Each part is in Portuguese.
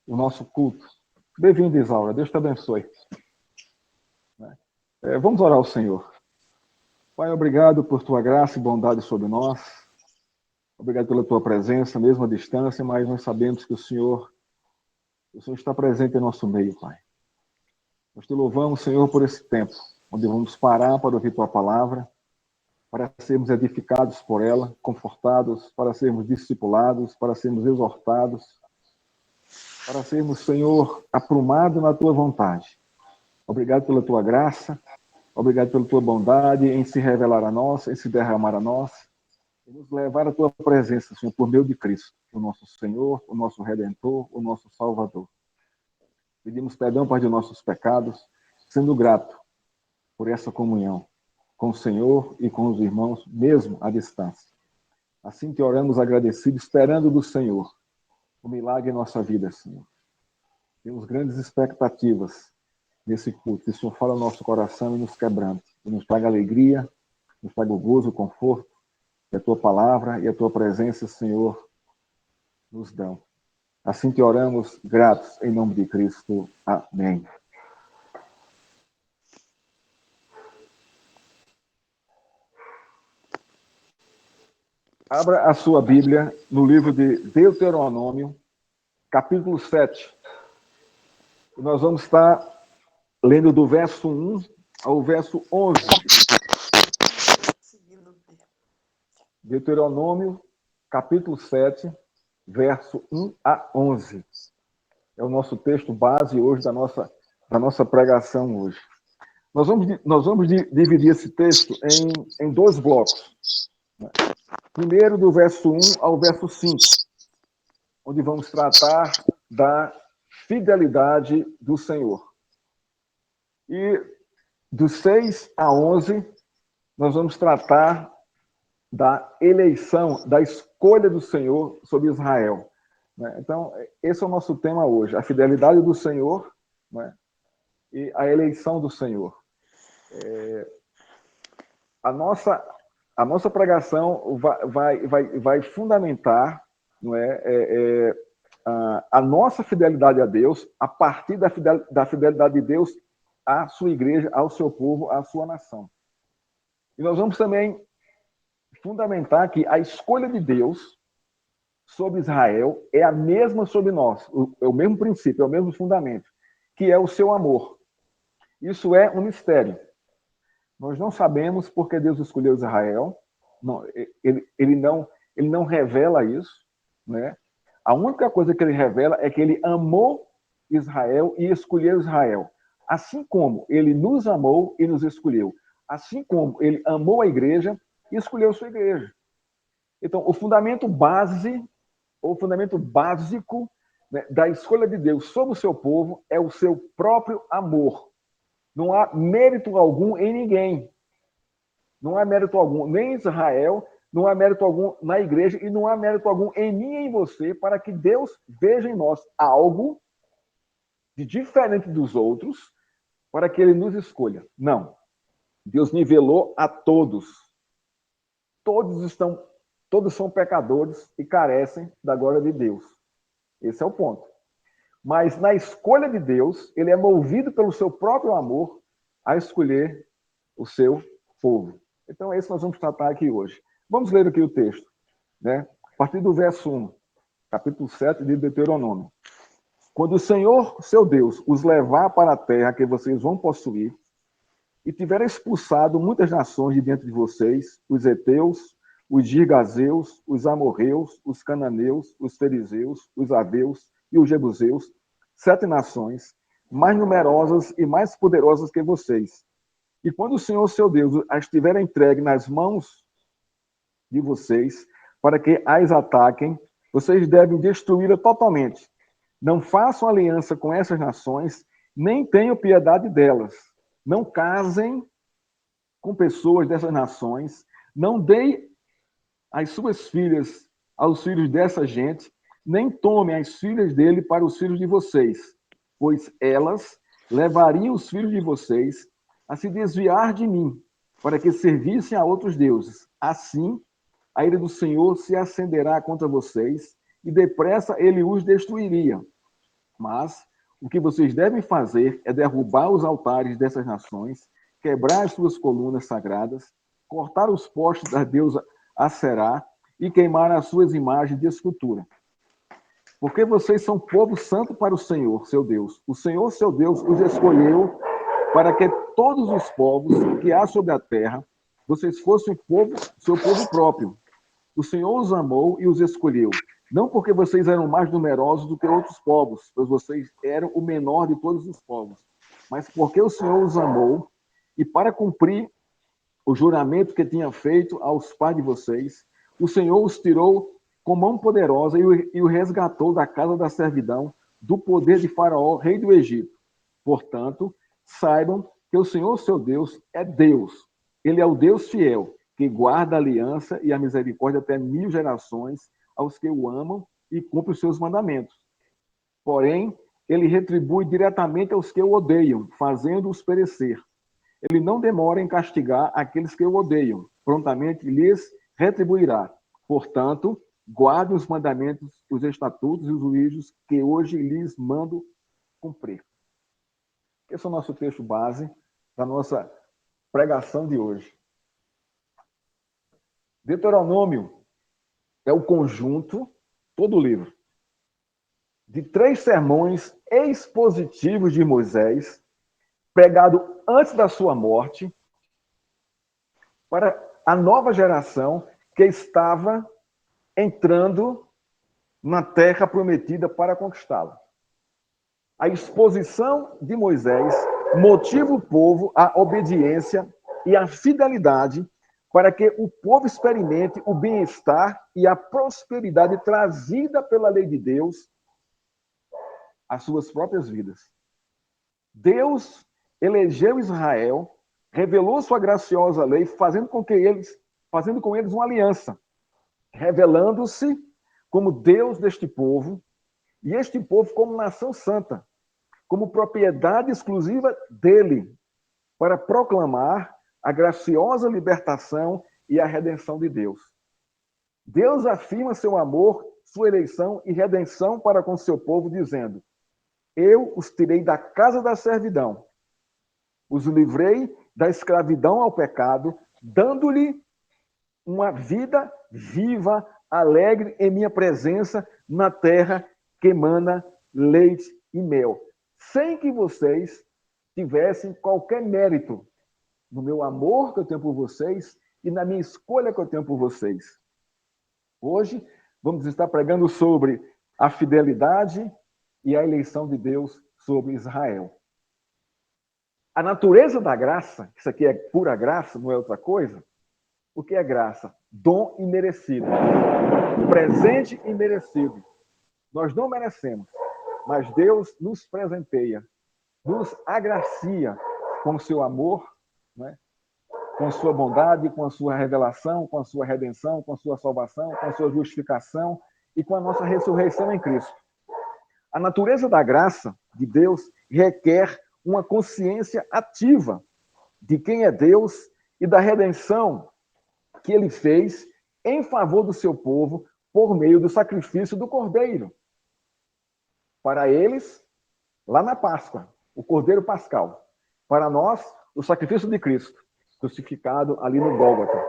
o nosso culto. Bem-vindo, Isaura. Deus te abençoe. Vamos orar ao Senhor. Pai, obrigado por tua graça e bondade sobre nós. Obrigado pela tua presença, mesmo à distância, mas nós sabemos que o Senhor está presente em nosso meio, Pai. Nós te louvamos, Senhor, por esse tempo, onde vamos parar para ouvir tua palavra, para sermos edificados por ela, confortados, para sermos discipulados, para sermos exortados, para sermos, Senhor, aprumados na tua vontade. Obrigado pela tua graça, obrigado pela tua bondade em se revelar a nós, em se derramar a nós, e nos levar à tua presença, Senhor, por meio de Cristo, o nosso Senhor, o nosso Redentor, o nosso Salvador. Pedimos perdão, Pai, de nossos pecados, sendo grato por essa comunhão com o Senhor e com os irmãos, mesmo à distância. Assim que oramos agradecidos, esperando do Senhor o milagre em nossa vida, Senhor. Temos grandes expectativas nesse culto. Que o Senhor fala no nosso coração e nos quebrante, e nos traga alegria, nos traga o gozo, o conforto, que a tua palavra e a tua presença, Senhor, nos dão. Assim que oramos, gratos, em nome de Cristo. Amém. Abra a sua Bíblia no livro de Deuteronômio, capítulo 7. Nós vamos estar lendo do verso 1 ao verso 11. Deuteronômio, capítulo 7, verso 1 a 11. É o nosso texto base hoje da nossa pregação hoje. Nós vamos dividir esse texto em dois blocos. Primeiro, do verso 1 ao verso 5, onde vamos tratar da fidelidade do Senhor. E dos 6 a 11, nós vamos tratar da eleição, da escolha do Senhor sobre Israel. Então, esse é o nosso tema hoje, a fidelidade do Senhor, e a eleição do Senhor. A nossa pregação vai fundamentar, a nossa fidelidade a Deus a partir da fidelidade de Deus à sua igreja, ao seu povo, à sua nação. E nós vamos também fundamentar que a escolha de Deus sobre Israel é a mesma sobre nós, é o mesmo princípio, é o mesmo fundamento, que é o seu amor. Isso é um mistério. Nós não sabemos por que Deus escolheu Israel, ele não revela isso, né? A única coisa que ele revela é que ele amou Israel e escolheu Israel. Assim como ele nos amou e nos escolheu. Assim como ele amou a igreja e escolheu sua igreja. Então, o fundamento básico, né, da escolha de Deus sobre o seu povo é o seu próprio amor. Não há mérito algum em ninguém. Não há mérito algum nem em Israel, não há mérito algum na igreja e não há mérito algum em mim e em você para que Deus veja em nós algo de diferente dos outros para que ele nos escolha. Não. Deus nivelou a todos. Todos são pecadores e carecem da glória de Deus. Esse é o ponto. Mas na escolha de Deus, ele é movido pelo seu próprio amor a escolher o seu povo. Então, é isso que nós vamos tratar aqui hoje. Vamos ler aqui o texto, né? A partir do verso 1, capítulo 7 de Deuteronômio. Quando o Senhor, seu Deus, os levar para a terra que vocês vão possuir, e tiver expulsado muitas nações de dentro de vocês, os heteus, os girgazeus, os amorreus, os cananeus, os fariseus, os aveus e os jebuseus, 7 nações, mais numerosas e mais poderosas que vocês. E quando o Senhor, seu Deus, as tiver entregue nas mãos de vocês, para que as ataquem, vocês devem destruí-la totalmente. Não façam aliança com essas nações, nem tenham piedade delas. Não casem com pessoas dessas nações, não deem as suas filhas aos filhos dessa gente, nem tomem as filhas dele para os filhos de vocês, pois elas levariam os filhos de vocês a se desviar de mim, para que servissem a outros deuses. Assim, a ira do Senhor se acenderá contra vocês, e depressa ele os destruiria. Mas o que vocês devem fazer é derrubar os altares dessas nações, quebrar as suas colunas sagradas, cortar os postes da deusa Aserá e queimar as suas imagens de escultura. Porque vocês são povo santo para o Senhor, seu Deus. O Senhor, seu Deus, os escolheu para que todos os povos que há sobre a terra, vocês fossem povo, seu povo próprio. O Senhor os amou e os escolheu, não porque vocês eram mais numerosos do que outros povos, pois vocês eram o menor de todos os povos, mas porque o Senhor os amou e para cumprir o juramento que tinha feito aos pais de vocês, o Senhor os tirou com mão poderosa e o resgatou da casa da servidão, do poder de Faraó, rei do Egito. Portanto, saibam que o Senhor, seu Deus, é Deus. Ele é o Deus fiel, que guarda a aliança e a misericórdia até 1000 gerações aos que o amam e cumpre os seus mandamentos. Porém, ele retribui diretamente aos que o odeiam, fazendo-os perecer. Ele não demora em castigar aqueles que o odeiam, prontamente lhes retribuirá. Portanto, guardem os mandamentos, os estatutos e os juízos que hoje lhes mando cumprir. Esse é o nosso texto base da nossa pregação de hoje. Deuteronômio é o conjunto, todo o livro, de 3 sermões expositivos de Moisés, pregado antes da sua morte, para a nova geração que estava entrando na terra prometida para conquistá-la. A exposição de Moisés motiva o povo à obediência e à fidelidade para que o povo experimente o bem-estar e a prosperidade trazida pela lei de Deus às suas próprias vidas. Deus elegeu Israel, revelou sua graciosa lei, fazendo com eles uma aliança, revelando-se como Deus deste povo, e este povo como nação santa, como propriedade exclusiva dele, para proclamar a graciosa libertação e a redenção de Deus. Deus afirma seu amor, sua eleição e redenção para com seu povo, dizendo: eu os tirei da casa da servidão, os livrei da escravidão ao pecado, dando-lhe uma vida viva, alegre em minha presença na terra que emana leite e mel, sem que vocês tivessem qualquer mérito no meu amor que eu tenho por vocês e na minha escolha que eu tenho por vocês. Hoje vamos estar pregando sobre a fidelidade e a eleição de Deus sobre Israel. A natureza da graça, isso aqui é pura graça, não é outra coisa. O que é graça? Dom imerecido. Presente imerecido. Nós não merecemos, mas Deus nos presenteia, nos agracia com o seu amor, né? Com a sua bondade, com a sua revelação, com a sua redenção, com a sua salvação, com a sua justificação e com a nossa ressurreição em Cristo. A natureza da graça de Deus requer uma consciência ativa de quem é Deus e da redenção que ele fez em favor do seu povo por meio do sacrifício do Cordeiro. Para eles, lá na Páscoa, o Cordeiro Pascal. Para nós, o sacrifício de Cristo, crucificado ali no Gólgota.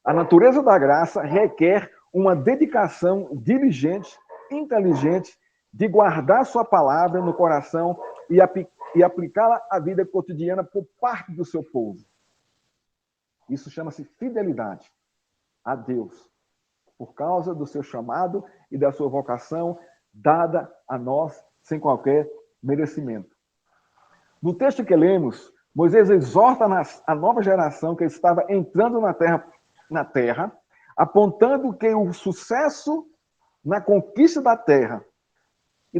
A natureza da graça requer uma dedicação diligente, inteligente, de guardar sua palavra no coração e aplicá-la à vida cotidiana por parte do seu povo. Isso chama-se fidelidade a Deus, por causa do seu chamado e da sua vocação dada a nós sem qualquer merecimento. No texto que lemos, Moisés exorta a nova geração que estava entrando na terra, apontando que o sucesso na conquista da terra e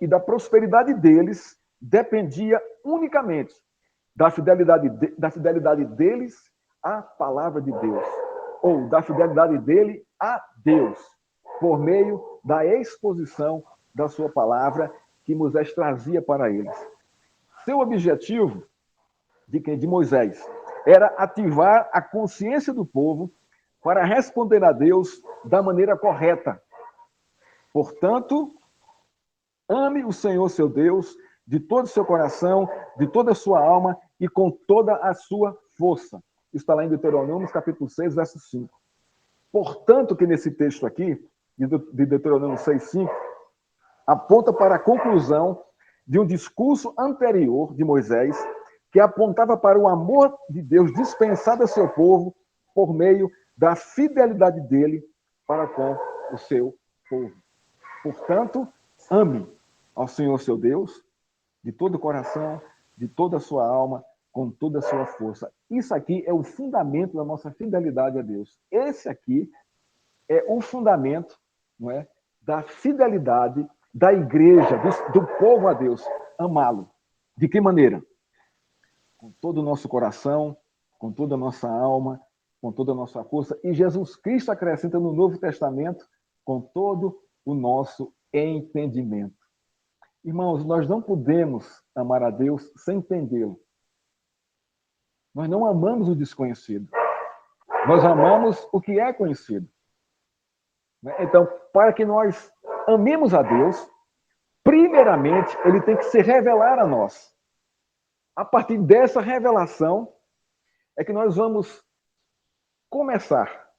da prosperidade deles dependia unicamente da fidelidade deles à palavra de Deus, ou da fidelidade dele a Deus, por meio da exposição da sua palavra que Moisés trazia para eles. Seu objetivo de Moisés era ativar a consciência do povo para responder a Deus da maneira correta. Portanto, Ame o Senhor, seu Deus, de todo o seu coração, de toda a sua alma e com toda a sua força. Isso está lá em Deuteronômio, capítulo 6, verso 5. Portanto, que nesse texto aqui, de Deuteronômio 6:5, aponta para a conclusão de um discurso anterior de Moisés, que apontava para o amor de Deus dispensado a seu povo por meio da fidelidade dele para com o seu povo. Portanto, ame ao Senhor seu Deus de todo o coração, de toda a sua alma, com toda a sua força. Isso aqui é o fundamento da nossa fidelidade a Deus. Esse aqui é o fundamento, não é, da fidelidade da igreja, do povo a Deus, amá-lo. De que maneira? Com todo o nosso coração, com toda a nossa alma, com toda a nossa força. E Jesus Cristo acrescenta no Novo Testamento, com todo o nosso entendimento. Irmãos, nós não podemos amar a Deus sem entendê-lo. Nós não amamos o desconhecido. Nós amamos o que é conhecido. Então, para que nós amemos a Deus, primeiramente, ele tem que se revelar a nós. A partir dessa revelação, é que nós vamos começar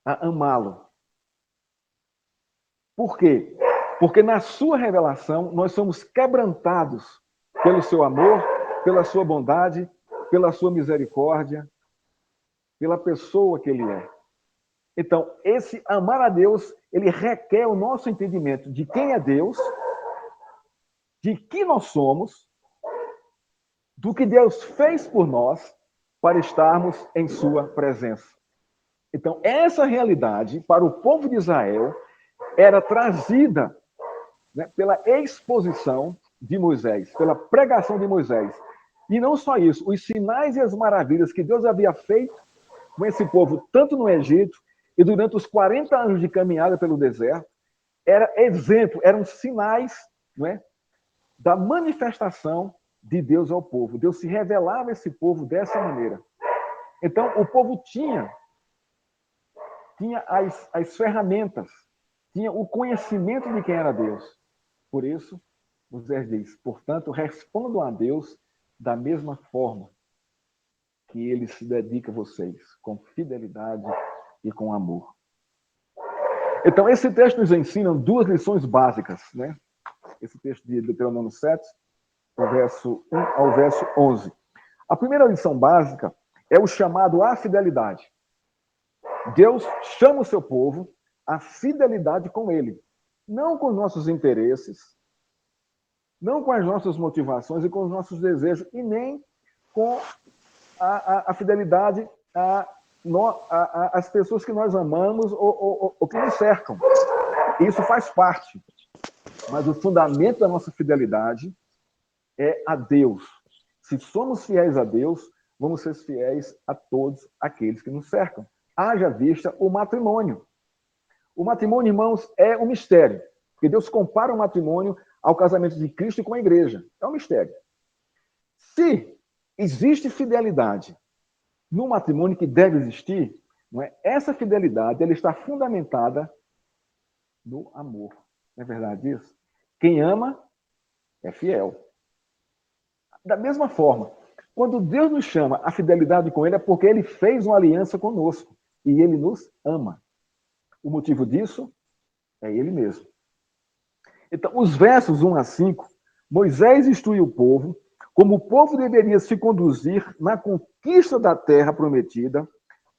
a amá-lo. Por quê? Porque na sua revelação, nós somos quebrantados pelo seu amor, pela sua bondade, pela sua misericórdia, pela pessoa que ele é. Então, esse amar a Deus, ele requer o nosso entendimento de quem é Deus, de que nós somos, do que Deus fez por nós para estarmos em sua presença. Então, essa realidade, para o povo de Israel, era trazida, né, pela exposição de Moisés, pela pregação de Moisés. E não só isso, os sinais e as maravilhas que Deus havia feito com esse povo, tanto no Egito e durante os 40 anos de caminhada pelo deserto, era exemplo, eram sinais, não é, da manifestação de Deus ao povo. Deus se revelava a esse povo dessa maneira. Então, o povo tinha as ferramentas, tinha o conhecimento de quem era Deus. Por isso, Moisés diz, portanto, respondam a Deus da mesma forma que ele se dedica a vocês, com fidelidade e com amor. Então, esse texto nos ensina duas lições básicas, né? Esse texto de Deuteronômio 7, do verso 1 ao verso 11. A primeira lição básica é o chamado à fidelidade. Deus chama o seu povo à fidelidade com ele, não com os nossos interesses, não com as nossas motivações e com os nossos desejos, e nem com a fidelidade às pessoas que nós amamos ou que nos cercam. Isso faz parte. Mas o fundamento da nossa fidelidade é a Deus. Se somos fiéis a Deus, vamos ser fiéis a todos aqueles que nos cercam. Haja vista o matrimônio. O matrimônio, irmãos, é um mistério. Porque Deus compara o matrimônio ao casamento de Cristo com a igreja. É um mistério. Se existe fidelidade no matrimônio, que deve existir, não é? Essa fidelidade ela está fundamentada no amor. Não é verdade isso? Quem ama é fiel. Da mesma forma, quando Deus nos chama a fidelidade com Ele, é porque Ele fez uma aliança conosco e Ele nos ama. O motivo disso é Ele mesmo. Então, os versos 1 a 5, Moisés instrui o povo como o povo deveria se conduzir na conquista da terra prometida,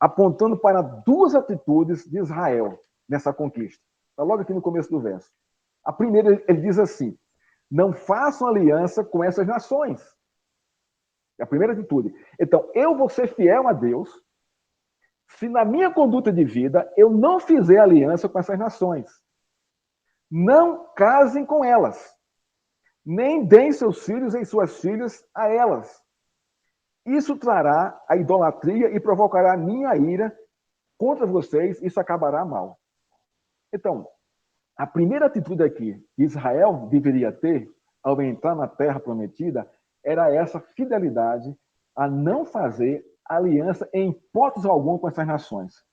apontando para duas atitudes de Israel nessa conquista. Está logo aqui no começo do verso. A primeira, ele diz assim: não façam aliança com essas nações. É a primeira atitude. Então, eu vou ser fiel a Deus se na minha conduta de vida eu não fizer aliança com essas nações. Não casem com elas. Nem deem seus filhos e suas filhas a elas. Isso trará a idolatria e provocará a minha ira contra vocês. Isso acabará mal. Então, a primeira atitude aqui que Israel deveria ter ao entrar na terra prometida era essa fidelidade a não fazer aliança em hipótese alguma com essas nações.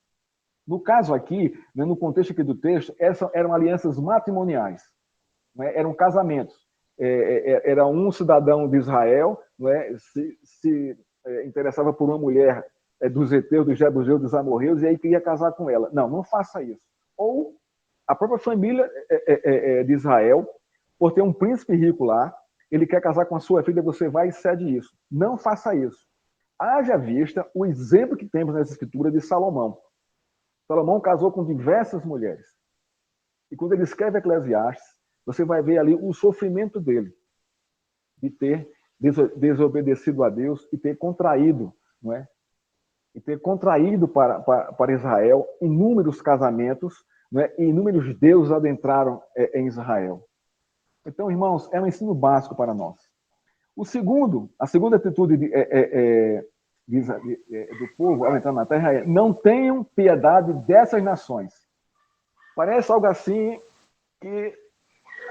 No caso aqui, no contexto aqui do texto, essas eram alianças matrimoniais. não é? Eram casamentos. Era um cidadão de Israel, não é? se interessava por uma mulher dos heteus, dos jebuseus, dos amorreus, e aí queria casar com ela. Não, não faça isso. Ou a própria família de Israel, por ter um príncipe rico lá, ele quer casar com a sua filha, você vai e cede isso. Não faça isso. Haja vista o exemplo que temos nessa escritura de Salomão. Salomão casou com diversas mulheres. E quando ele escreve Eclesiastes, você vai ver ali o sofrimento dele, de ter desobedecido a Deus e ter contraído, não é? E ter contraído para Israel inúmeros casamentos, não é? E inúmeros deuses adentraram em Israel. Então, irmãos, é um ensino básico para nós. A segunda atitude do povo ao entrar na terra é: não tenham piedade dessas nações. Parece algo assim que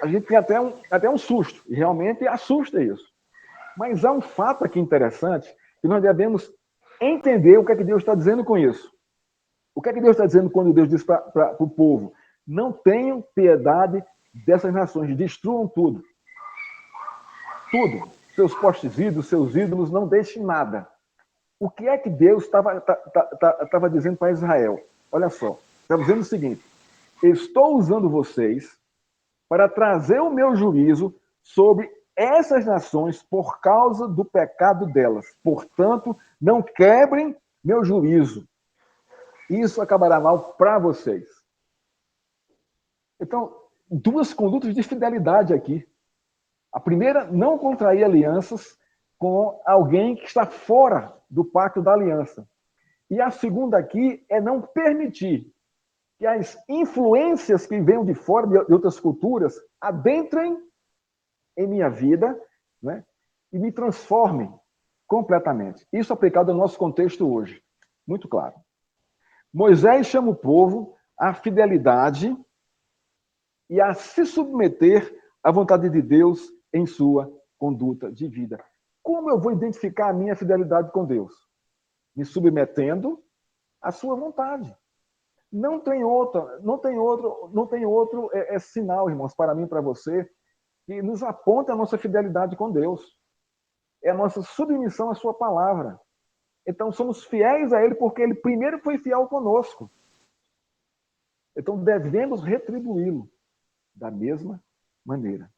a gente tem até um susto, e realmente assusta isso. Mas há um fato aqui interessante que nós devemos entender o que é que Deus está dizendo com isso. O que é que Deus está dizendo quando Deus diz para o povo: não tenham piedade dessas nações, destruam tudo. Tudo. Seus postes ídolos, seus ídolos, não deixem nada. O que é que Deus estava dizendo para Israel? Olha só, estava dizendo o seguinte: estou usando vocês para trazer o meu juízo sobre essas nações por causa do pecado delas. Portanto, não quebrem meu juízo. Isso acabará mal para vocês. Então, duas condutas de fidelidade aqui. A primeira, não contrair alianças com alguém que está fora do pacto da aliança. E a segunda aqui é não permitir que as influências que venham de fora, de outras culturas, adentrem em minha vida, né, e me transformem completamente. Isso aplicado ao nosso contexto hoje. Muito claro. Moisés chama o povo à fidelidade e a se submeter à vontade de Deus em sua conduta de vida. Como eu vou identificar a minha fidelidade com Deus? Me submetendo à sua vontade. Não tem outro sinal, irmãos, para mim e para você, que nos aponta a nossa fidelidade com Deus. É a nossa submissão à sua palavra. Então, somos fiéis a Ele porque Ele primeiro foi fiel conosco. Então, devemos retribuí-lo da mesma maneira.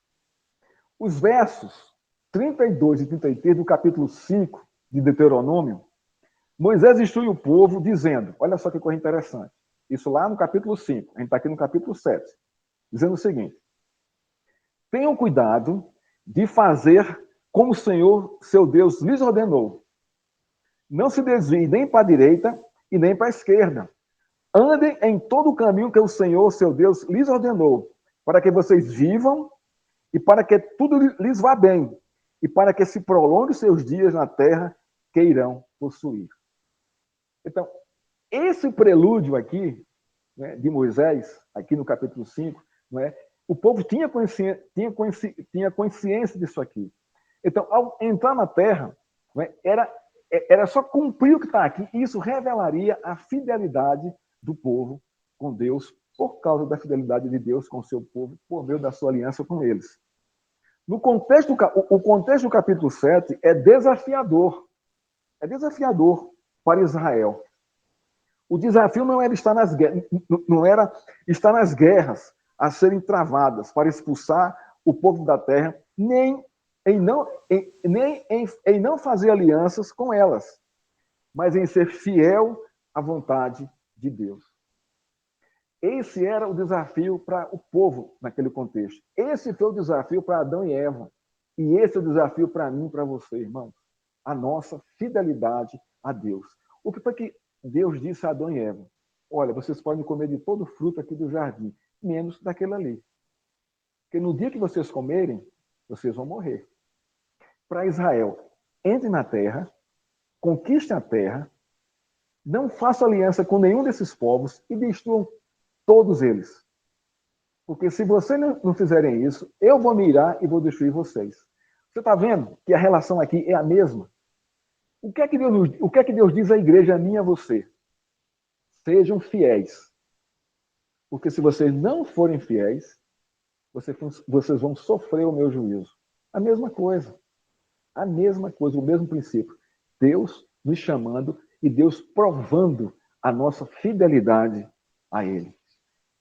Os versos 32 e 33 do capítulo 5 de Deuteronômio, Moisés instrui o povo dizendo, olha só que coisa interessante, isso lá no capítulo 5, a gente está aqui no capítulo 7, dizendo o seguinte: tenham cuidado de fazer como o Senhor, seu Deus, lhes ordenou. Não se desviem nem para a direita e nem para a esquerda. Andem em todo o caminho que o Senhor, seu Deus, lhes ordenou, para que vocês vivam e para que tudo lhes vá bem, e para que se prolongue seus dias na terra que irão possuir. Então, esse prelúdio aqui, né, de Moisés, aqui no capítulo 5, não é? O povo tinha consciência disso aqui. Então, ao entrar na terra, não é? Era só cumprir o que está aqui, e isso revelaria a fidelidade do povo com Deus, por causa da fidelidade de Deus com o seu povo, por meio da sua aliança com eles. O contexto do capítulo 7 é desafiador. É desafiador para Israel. O desafio não era estar nas guerras a serem travadas para expulsar o povo da terra, nem em não fazer alianças com elas, mas em ser fiel à vontade de Deus. Esse era o desafio para o povo naquele contexto. Esse foi o desafio para Adão e Eva. E esse é o desafio para mim e para você, irmão. A nossa fidelidade a Deus. O que foi que Deus disse a Adão e Eva? Olha, vocês podem comer de todo fruto aqui do jardim, menos daquele ali. Porque no dia que vocês comerem, vocês vão morrer. Para Israel, entre na terra, conquistem a terra, não façam aliança com nenhum desses povos e destruam todos eles. Porque se vocês não fizerem isso, eu vou mirar e vou destruir vocês. Você está vendo que a relação aqui é a mesma? O que é que Deus diz à igreja, a mim e a você? Sejam fiéis. Porque se vocês não forem fiéis, vocês vão sofrer o meu juízo. A mesma coisa. A mesma coisa, o mesmo princípio. Deus nos chamando e Deus provando a nossa fidelidade a Ele.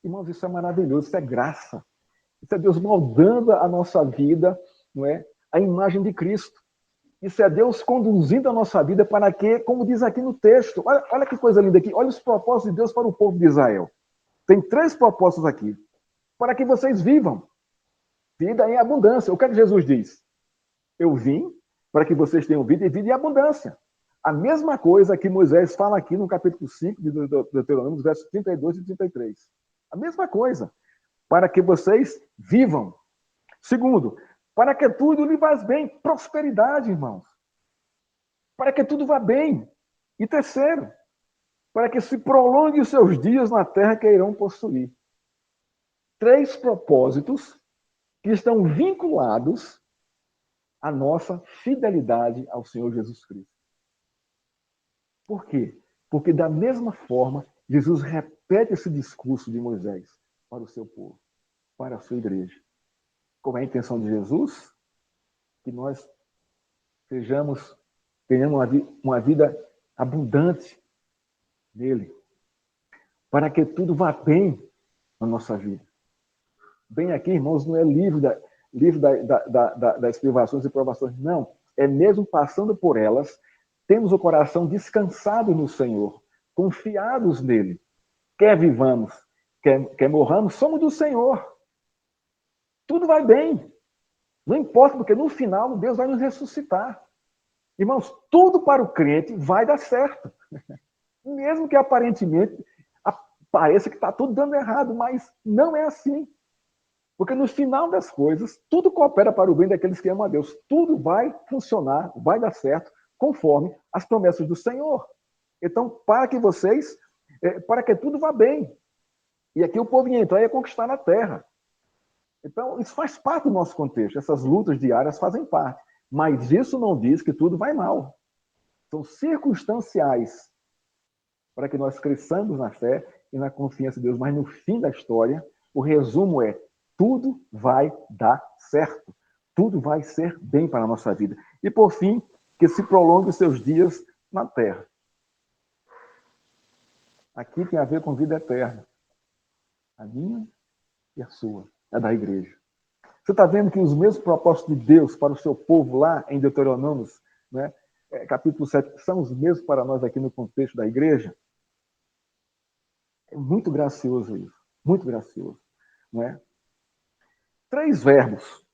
Irmãos, isso é maravilhoso, isso é graça. Isso é Deus moldando a nossa vida, não é? A imagem de Cristo. Isso é Deus conduzindo a nossa vida para que, como diz aqui no texto, olha que coisa linda aqui, olha os propósitos de Deus para o povo de Israel. Tem 3 propósitos aqui. Para que vocês vivam. Vida em abundância. O que é que Jesus diz? Eu vim para que vocês tenham vida e vida em abundância. A mesma coisa que Moisés fala aqui no capítulo 5 de Deuteronômio, versos 32 e 33. A mesma coisa. Para que vocês vivam. Segundo, para que tudo lhe vá bem. Prosperidade, irmãos. Para que tudo vá bem. E terceiro, para que se prolongue os seus dias na terra que irão possuir. 3 propósitos que estão vinculados à nossa fidelidade ao Senhor Jesus Cristo. Por quê? Porque da mesma forma, Jesus repete esse discurso de Moisés para o seu povo, para a sua igreja. Como é a intenção de Jesus? Que nós tenhamos uma vida abundante nele, para que tudo vá bem na nossa vida. Bem aqui, irmãos, não é livre das privações e provações, não. É mesmo passando por elas, temos o coração descansado no Senhor, confiados nele. Quer vivamos, quer morramos, somos do Senhor. Tudo vai bem. Não importa, porque no final Deus vai nos ressuscitar. Irmãos, tudo para o crente vai dar certo. Mesmo que aparentemente pareça que está tudo dando errado, mas não é assim. Porque no final das coisas, tudo coopera para o bem daqueles que amam a Deus. Tudo vai funcionar, vai dar certo, conforme as promessas do Senhor. Então, para que tudo vá bem. E aqui o povo ia entrar e ia conquistar na terra. Então, isso faz parte do nosso contexto. Essas lutas diárias fazem parte. Mas isso não diz que tudo vai mal. São circunstanciais para que nós cresçamos na fé e na confiança em Deus. Mas no fim da história, o resumo é: tudo vai dar certo. Tudo vai ser bem para a nossa vida. E, por fim, que se prolongue os seus dias na terra. Aqui tem a ver com vida eterna. A minha e a sua. É da igreja. Você está vendo que os mesmos propósitos de Deus para o seu povo lá em Deuteronômio, né, capítulo 7, são os mesmos para nós aqui no contexto da igreja? É muito gracioso isso. Muito gracioso. Não é? 3 verbos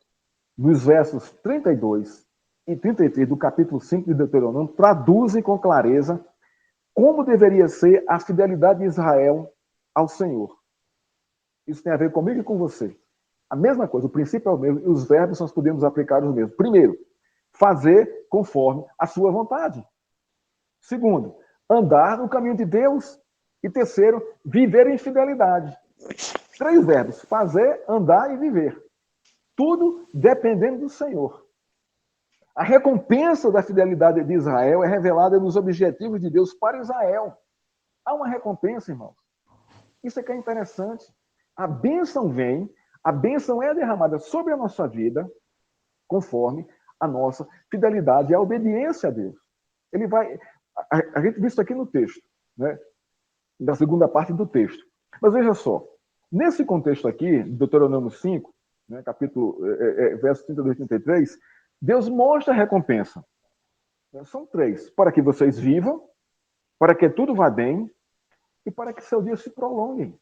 nos versos 32 e 33 do capítulo 5 de Deuteronômio traduzem com clareza como deveria ser a fidelidade de Israel ao Senhor. Isso tem a ver comigo e com você. A mesma coisa, o princípio é o mesmo e os verbos nós podemos aplicar os mesmos. Primeiro, fazer conforme a sua vontade. Segundo, andar no caminho de Deus. E terceiro, viver em fidelidade. 3 verbos, fazer, andar e viver. Tudo dependendo do Senhor. A recompensa da fidelidade de Israel é revelada nos objetivos de Deus para Israel. Há uma recompensa, irmãos. Isso é que é interessante. A bênção vem, a bênção é derramada sobre a nossa vida, conforme a nossa fidelidade e a obediência a Deus. Ele vai. A gente viu isso aqui no texto, né? Da segunda parte do texto. Mas veja só, nesse contexto aqui, Deuteronômio 5, né, capítulo, verso 32 e 33, Deus mostra a recompensa. São 3. Para que vocês vivam, para que tudo vá bem e para que seus dias se prolonguem.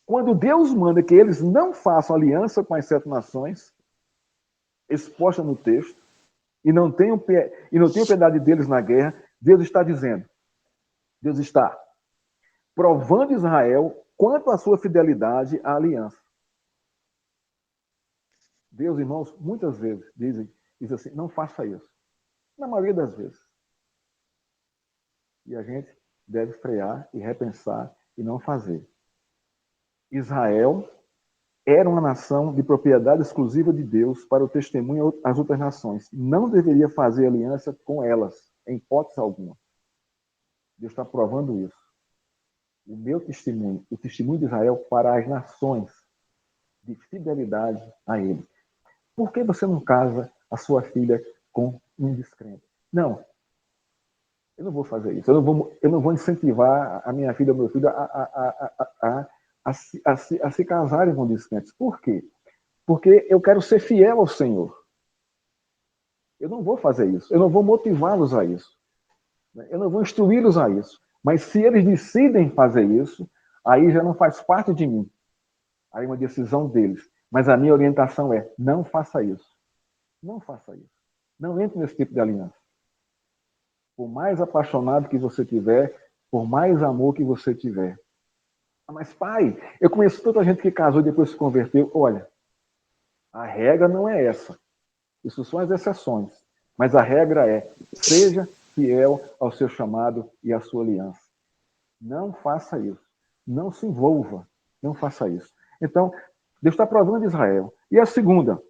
Quando Deus manda que eles não façam aliança com as 7 nações, exposta no texto, e não tenham piedade deles na guerra, Deus está dizendo, Deus está provando Israel quanto à sua fidelidade à aliança. Deus, irmãos, muitas vezes diz assim, não faça isso. Na maioria das vezes. E a gente deve frear e repensar e não fazer. Israel era uma nação de propriedade exclusiva de Deus para o testemunho às outras nações. Não deveria fazer aliança com elas, em hipótese alguma. Deus está provando isso. o meu testemunho, o testemunho de Israel para as nações, de fidelidade a ele. Por que você não casa a sua filha com um descrente? Não, eu não vou fazer isso. Eu não vou incentivar a minha filha, o meu filho a se casarem com descrentes. Por quê? Porque eu quero ser fiel ao Senhor. Eu não vou fazer isso. Eu não vou motivá-los a isso. Eu não vou instruí-los a isso. Mas se eles decidem fazer isso, aí já não faz parte de mim. Aí é uma decisão deles. Mas a minha orientação é: não faça isso. Não faça isso. Não entre nesse tipo de aliança. Por mais apaixonado que você tiver, por mais amor que você tiver. Mas, pai, eu conheço tanta gente que casou e depois se converteu. Olha, a regra não é essa. Isso são as exceções. Mas a regra é: seja fiel ao seu chamado e à sua aliança. Não faça isso. Não se envolva. Não faça isso. Então, Deus está provando Israel. E a segunda,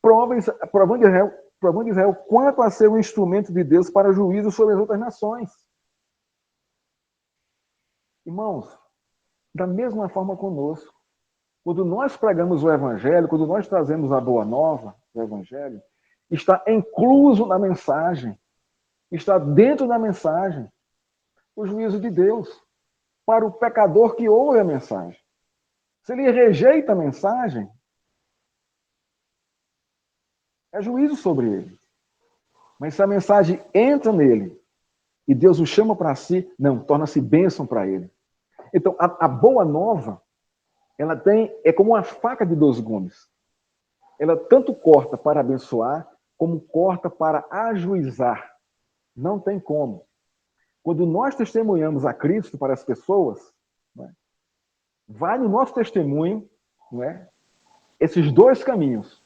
provando Israel quanto a ser um instrumento de Deus para juízo sobre as outras nações. Irmãos, da mesma forma conosco. Quando nós pregamos o Evangelho, quando nós trazemos a boa nova do Evangelho, está incluso na mensagem, está dentro da mensagem, o juízo de Deus para o pecador que ouve a mensagem. Se ele rejeita a mensagem, é juízo sobre ele. Mas se a mensagem entra nele e Deus o chama para si, não, torna-se bênção para ele. Então, a boa nova, ela é como uma faca de 2 gumes. Ela tanto corta para abençoar, como corta para ajuizar. Não tem como. Quando nós testemunhamos a Cristo para as pessoas, né, vai no nosso testemunho, né, esses 2 caminhos.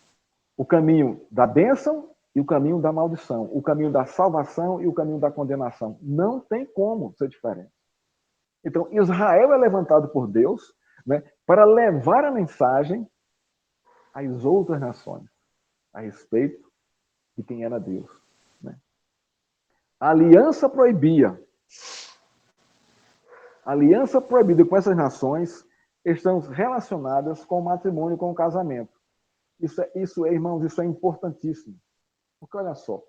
O caminho da bênção e o caminho da maldição. O caminho da salvação e o caminho da condenação. Não tem como ser diferente. Então, Israel é levantado por Deus, né, para levar a mensagem às outras nações a respeito de quem era Deus. Né? A aliança proibida com essas nações estão relacionadas com o matrimônio, com o casamento. Irmãos, isso é importantíssimo. Porque olha só,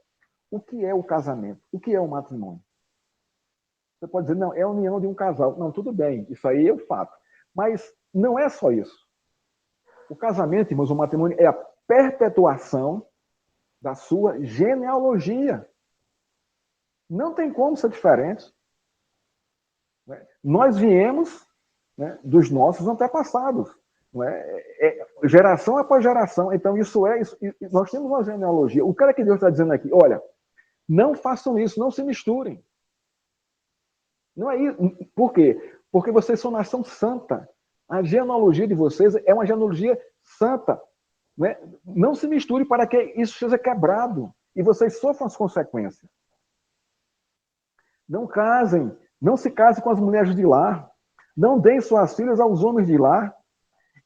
o que é o casamento? O que é o matrimônio? Você pode dizer, não, é a união de um casal. Não, tudo bem, isso aí é o fato. Mas não é só isso. O casamento, irmãos, o matrimônio é a perpetuação da sua genealogia. Não tem como ser diferente. Nós viemos, né, dos nossos antepassados. Não é? Geração após geração. Então, isso. Nós temos uma genealogia. O cara que Deus está dizendo aqui, olha, não façam isso, não se misturem. Não é isso. Por quê? Porque vocês são nação santa. A genealogia de vocês é uma genealogia santa. Não se misture para que isso seja quebrado e vocês sofram as consequências. Não casem, não se casem com as mulheres de lá. Não deem suas filhas aos homens de lá.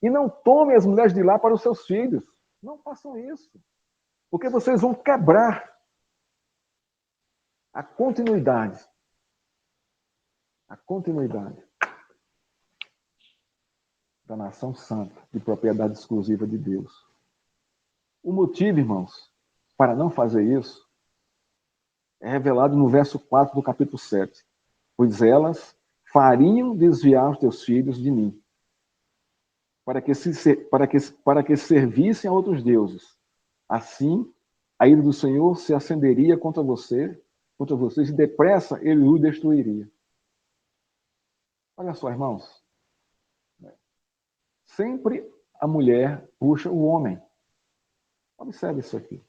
E não tomem as mulheres de lá para os seus filhos. Não façam isso. Porque vocês vão quebrar a continuidade. A continuidade da nação santa, de propriedade exclusiva de Deus. O motivo, irmãos, para não fazer isso é revelado no verso 4 do capítulo 7. Pois elas fariam desviar os teus filhos de mim, para que servissem a outros deuses. Assim, a ira do Senhor se acenderia contra vocês, e depressa ele o destruiria. Olha só, irmãos. Sempre a mulher puxa o homem. Observe isso aqui.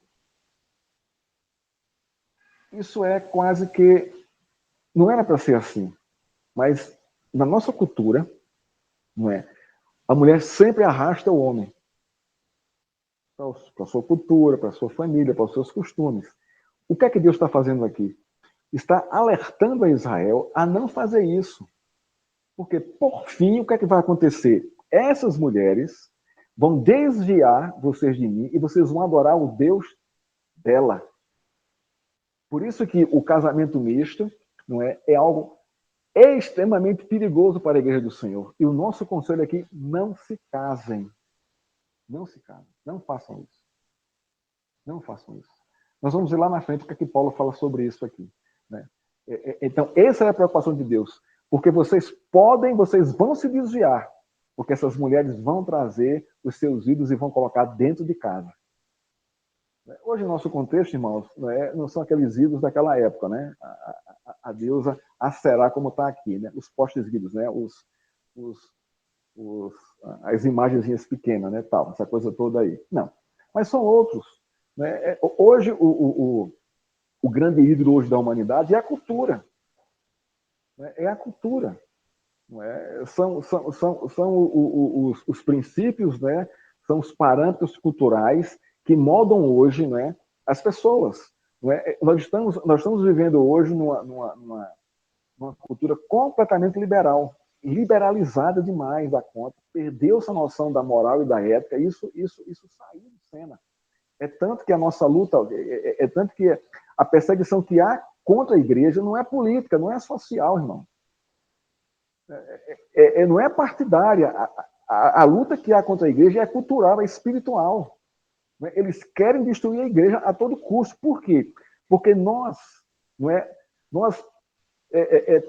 Isso é quase que... Não era para ser assim. Mas na nossa cultura, não é? A mulher sempre arrasta o homem. Para a sua cultura, para a sua família, para os seus costumes. O que é que Deus está fazendo aqui? Está alertando a Israel a não fazer isso. Porque, por fim, o que é que vai acontecer? Essas mulheres vão desviar vocês de mim e vocês vão adorar o Deus dela. Por isso que o casamento misto não é algo é extremamente perigoso para a igreja do Senhor. E o nosso conselho aqui, não se casem. Não se casem. Não façam isso. Não façam isso. Nós vamos ver lá na frente o que é que Paulo fala sobre isso aqui. Né? Então, essa é a preocupação de Deus. Porque vocês vão se desviar. Porque essas mulheres vão trazer os seus ídolos e vão colocar dentro de casa. Hoje, o nosso contexto, irmãos, não são aqueles ídolos daquela época, né? A deusa Aserá, como está aqui, né? Os postes ídolos, né? As imagenzinhas pequenas, né? Tal, essa coisa toda aí. Não. Mas são outros. Né? Hoje, o grande ídolo hoje da humanidade é a cultura. Né? É a cultura. Não é? São os princípios, né? São os parâmetros culturais que moldam hoje, né, as pessoas. Não é? Nós estamos vivendo hoje numa cultura completamente liberalizada demais da conta. Perdeu essa noção da moral e da ética. Isso saiu de cena. É tanto que a nossa luta, é tanto que a perseguição que há contra a igreja não é política, não é social, irmão. Não é partidária. A luta que há contra a igreja é cultural, é espiritual. Eles querem destruir a igreja a todo custo. Por quê? Porque nós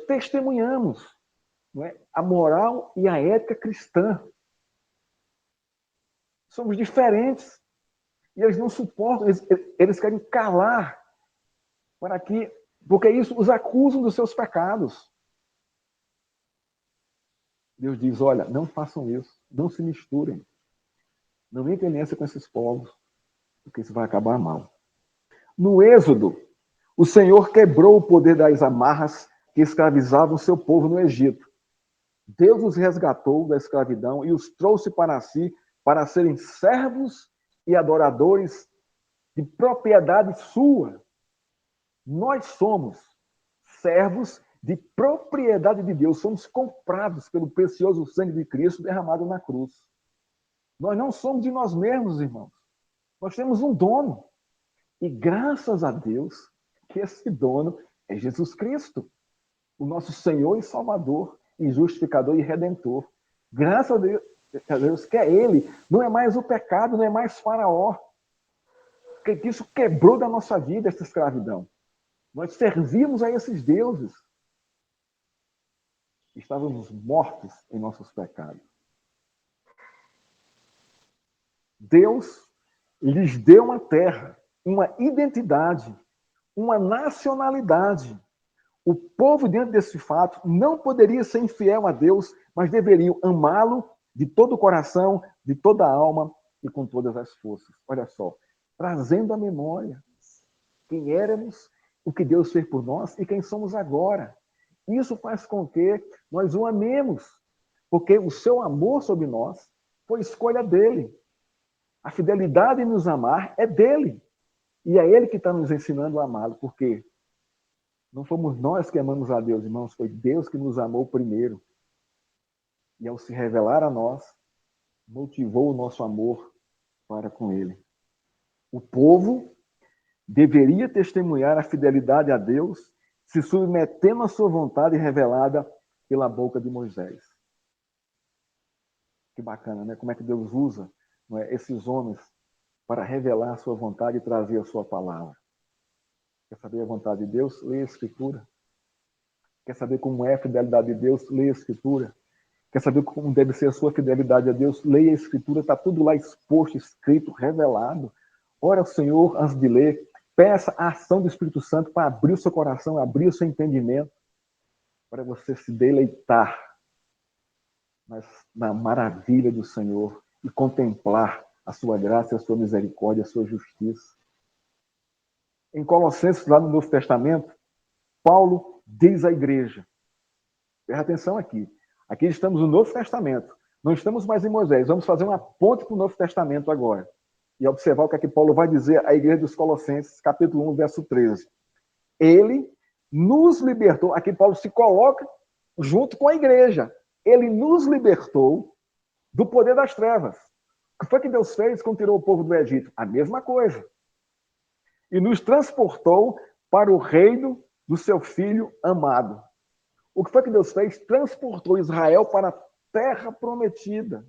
testemunhamos, a moral e a ética cristã. Somos diferentes. E eles não suportam, eles querem calar para que, porque isso os acusam dos seus pecados. Deus diz, olha, não façam isso, não se misturem. Não entrem nessa com esses povos, porque isso vai acabar mal. No Êxodo, o Senhor quebrou o poder das amarras que escravizavam o seu povo no Egito. Deus os resgatou da escravidão e os trouxe para si para serem servos e adoradores de propriedade sua. Nós somos servos de propriedade de Deus. Somos comprados pelo precioso sangue de Cristo derramado na cruz. Nós não somos de nós mesmos, irmãos. Nós temos um dono. E graças a Deus que esse dono é Jesus Cristo, o nosso Senhor e Salvador, e justificador e redentor. Graças a Deus que é Ele. Não é mais o pecado, não é mais Faraó. Porque isso quebrou da nossa vida essa escravidão. Nós servimos a esses deuses. Estávamos mortos em nossos pecados. Deus lhes deu uma terra, uma identidade, uma nacionalidade. O povo, diante desse fato, não poderia ser infiel a Deus, mas deveriam amá-lo de todo o coração, de toda a alma e com todas as forças. Olha só, trazendo à memória quem éramos, o que Deus fez por nós e quem somos agora. Isso faz com que nós o amemos, porque o seu amor sobre nós foi escolha dele. A fidelidade em nos amar é dele. E é ele que está nos ensinando a amá-lo, porque não fomos nós que amamos a Deus, irmãos, foi Deus que nos amou primeiro. E ao se revelar a nós, motivou o nosso amor para com ele. O povo deveria testemunhar a fidelidade a Deus, se submetendo à sua vontade revelada pela boca de Moisés. Que bacana, né? Como é que Deus usa, não é, esses homens para revelar a sua vontade e trazer a sua palavra. Quer saber a vontade de Deus? Leia a Escritura. Quer saber como é a fidelidade de Deus? Leia a Escritura. Quer saber como deve ser a sua fidelidade a Deus? Leia a Escritura, está tudo lá exposto, escrito, revelado. Ora ao Senhor antes de ler. Peça a ação do Espírito Santo para abrir o seu coração, abrir o seu entendimento, para você se deleitar na maravilha do Senhor e contemplar a sua graça, a sua misericórdia, a sua justiça. Em Colossenses, lá no Novo Testamento, Paulo diz à igreja, presta atenção aqui, aqui estamos no Novo Testamento, não estamos mais em Moisés, vamos fazer uma ponte para o Novo Testamento agora. E observar o que é que Paulo vai dizer à igreja dos Colossenses, capítulo 1, verso 13. Ele nos libertou, aqui Paulo se coloca junto com a igreja, ele nos libertou do poder das trevas. O que foi que Deus fez quando tirou o povo do Egito? A mesma coisa. E nos transportou para o reino do seu Filho amado. O que foi que Deus fez? Transportou Israel para a terra prometida,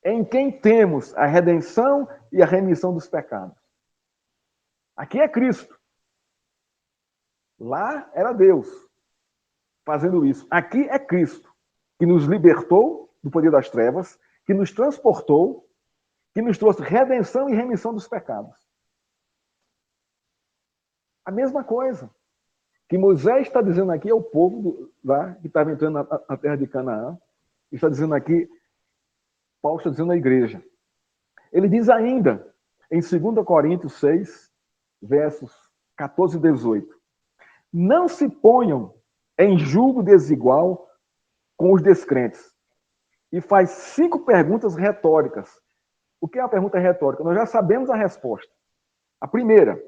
em quem temos a redenção e a remissão dos pecados. Aqui é Cristo. Lá era Deus fazendo isso. Aqui é Cristo, que nos libertou do poder das trevas, que nos transportou, que nos trouxe redenção e remissão dos pecados. A mesma coisa que Moisés está dizendo aqui ao povo lá que estava entrando na terra de Canaã, está dizendo aqui, Paulo está dizendo à igreja. Ele diz ainda, em 2 Coríntios 6, versos 14 e 18, não se ponham em julgo desigual com os descrentes. E faz 5 perguntas retóricas. O que é uma pergunta retórica? Nós já sabemos a resposta. A primeira,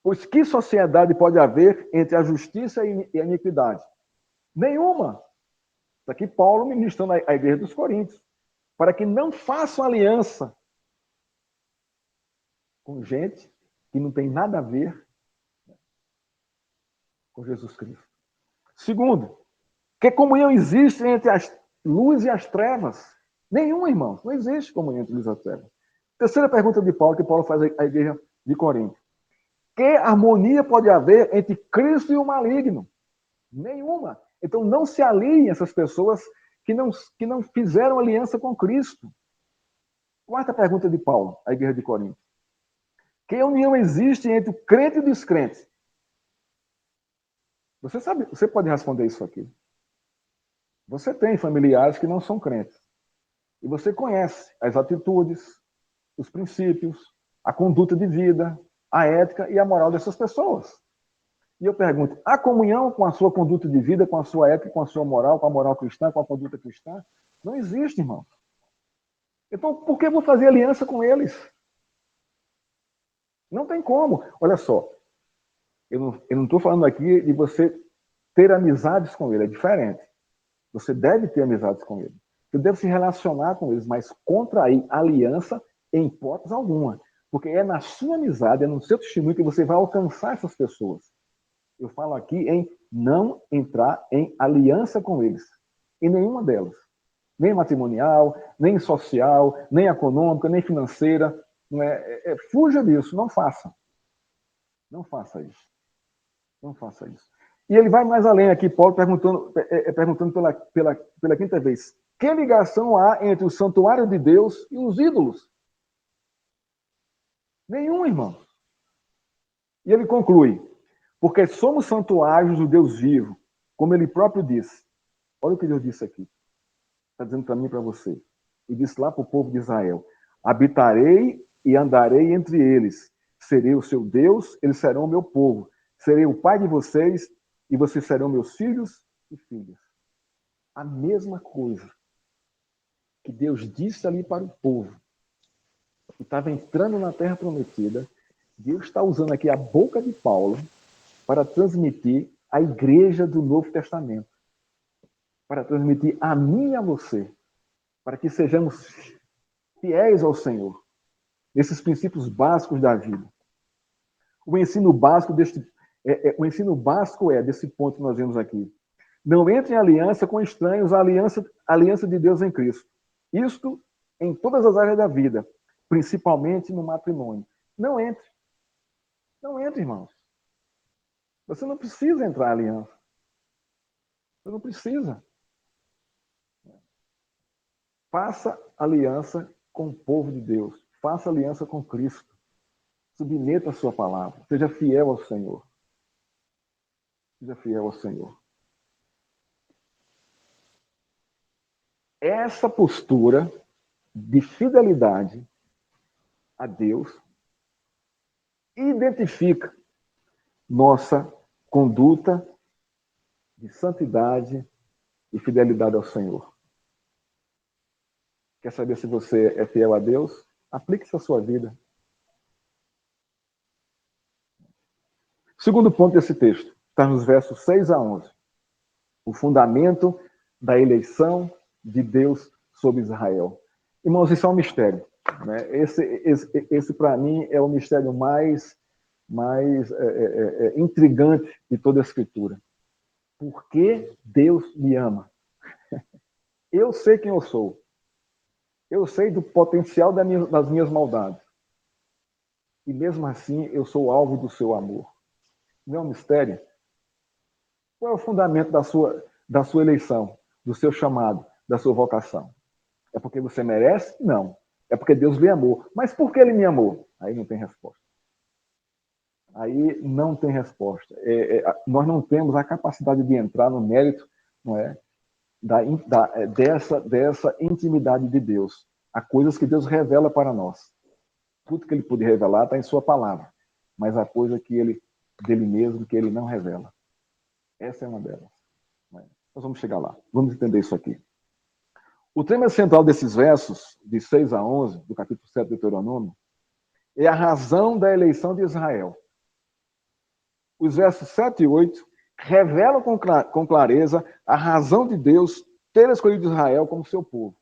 pois que sociedade pode haver entre a justiça e a iniquidade? Nenhuma. Isso aqui Paulo ministrando à igreja dos Coríntios, para que não façam aliança com gente que não tem nada a ver com Jesus Cristo. Segundo, que comunhão existe entre as luz e as trevas? Nenhuma, irmão. Não existe comunhão entre luz e as trevas. Terceira pergunta de Paulo, que Paulo faz à igreja de Corinto. Que harmonia pode haver entre Cristo e o maligno? Nenhuma. Então não se aliem essas pessoas que não fizeram aliança com Cristo. Quarta pergunta de Paulo, à igreja de Corinto. Que união existe entre o crente e o descrente? Você sabe, você pode responder isso aqui. Você tem familiares que não são crentes. E você conhece as atitudes, os princípios, a conduta de vida, a ética e a moral dessas pessoas. E eu pergunto, há comunhão com a sua conduta de vida, com a sua ética, com a sua moral, com a moral cristã, com a conduta cristã? Não existe, irmão. Então, por que eu vou fazer aliança com eles? Não tem como. Olha só, eu não estou falando aqui de você ter amizades com ele, é diferente. Você deve ter amizades com ele. Você deve se relacionar com eles, mas contrair aliança em hipótese alguma. Porque é na sua amizade, é no seu testemunho que você vai alcançar essas pessoas. Eu falo aqui em não entrar em aliança com eles. Em nenhuma delas. Nem matrimonial, nem social, nem econômica, nem financeira. Não fuja disso, não faça. Não faça isso. Não faça isso. E ele vai mais além aqui, Paulo, perguntando pela quinta vez. Que ligação há entre o santuário de Deus e os ídolos? Nenhum, irmão. E ele conclui. Porque somos santuários do Deus vivo, como ele próprio disse. Olha o que Deus disse aqui. Está dizendo para mim e para você. E disse lá para o povo de Israel. Habitarei e andarei entre eles. Serei o seu Deus, eles serão o meu povo. Serei o pai de vocês e vocês serão meus filhos e filhas. A mesma coisa que Deus disse ali para o povo, que estava entrando na terra prometida, Deus está usando aqui a boca de Paulo para transmitir à igreja do Novo Testamento, para transmitir a mim e a você, para que sejamos fiéis ao Senhor, nesses princípios básicos da vida. O ensino básico desse ponto que nós vemos aqui. Não entre em aliança com estranhos, a aliança de Deus em Cristo. Isto em todas as áreas da vida, principalmente no matrimônio. Não entre. Não entre, irmãos. Você não precisa entrar em aliança. Você não precisa. Faça aliança com o povo de Deus. Faça aliança com Cristo. Submeta a sua palavra. Seja fiel ao Senhor. Seja fiel ao Senhor. Essa postura de fidelidade a Deus identifica nossa conduta de santidade e fidelidade ao Senhor. Quer saber se você é fiel a Deus? Aplique isso à sua vida. Segundo ponto desse texto, está nos versos 6 a 11. O fundamento da eleição de Deus sobre Israel. Irmãos, isso é um mistério. Né? Esse para mim, é o mistério mais intrigante de toda a Escritura. Porque Deus me ama. Eu sei quem eu sou. Eu sei do potencial das minhas maldades. E mesmo assim, eu sou alvo do seu amor. Não é um mistério? Qual é o fundamento da sua eleição, do seu chamado, da sua vocação? É porque você merece? Não. É porque Deus lhe amou. Mas por que ele me amou? Aí não tem resposta. Aí não tem resposta. Nós não temos a capacidade de entrar no mérito, não é, dessa intimidade de Deus. Há coisas que Deus revela para nós. Tudo que ele pode revelar está em sua palavra. Mas há coisa que ele, dele mesmo, que ele não revela. Essa é uma delas. Nós vamos chegar lá. Vamos entender isso aqui. O tema central desses versos, de 6 a 11, do capítulo 7 do Deuteronômio, é a razão da eleição de Israel. Os versos 7 e 8 revelam com clareza a razão de Deus ter escolhido Israel como seu povo.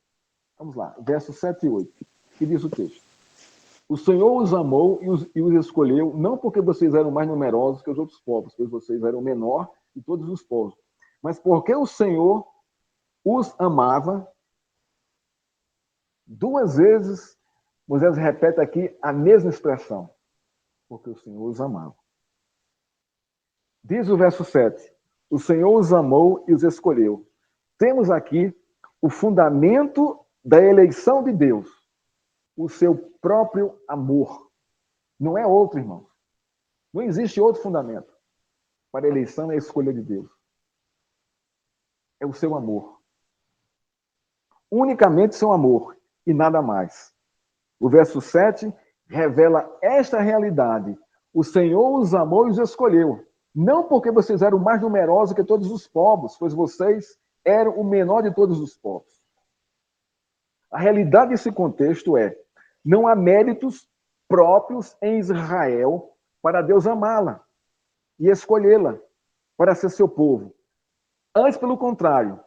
Vamos lá, versos 7 e 8, que diz o texto. O Senhor os amou e os escolheu, não porque vocês eram mais numerosos que os outros povos, pois vocês eram menor de todos os povos, mas porque o Senhor os amava. Duas vezes, Moisés repete aqui a mesma expressão, porque o Senhor os amava. Diz o verso 7, o Senhor os amou e os escolheu. Temos aqui o fundamento da eleição de Deus, o seu próprio amor. Não é outro, irmão. Não existe outro fundamento para a eleição e a escolha de Deus. É o seu amor. Unicamente seu amor e nada mais. O verso 7 revela esta realidade. O Senhor os amou e os escolheu. Não porque vocês eram mais numerosos que todos os povos, pois vocês eram o menor de todos os povos. A realidade desse contexto é: não há méritos próprios em Israel para Deus amá-la e escolhê-la para ser seu povo. Antes, pelo contrário,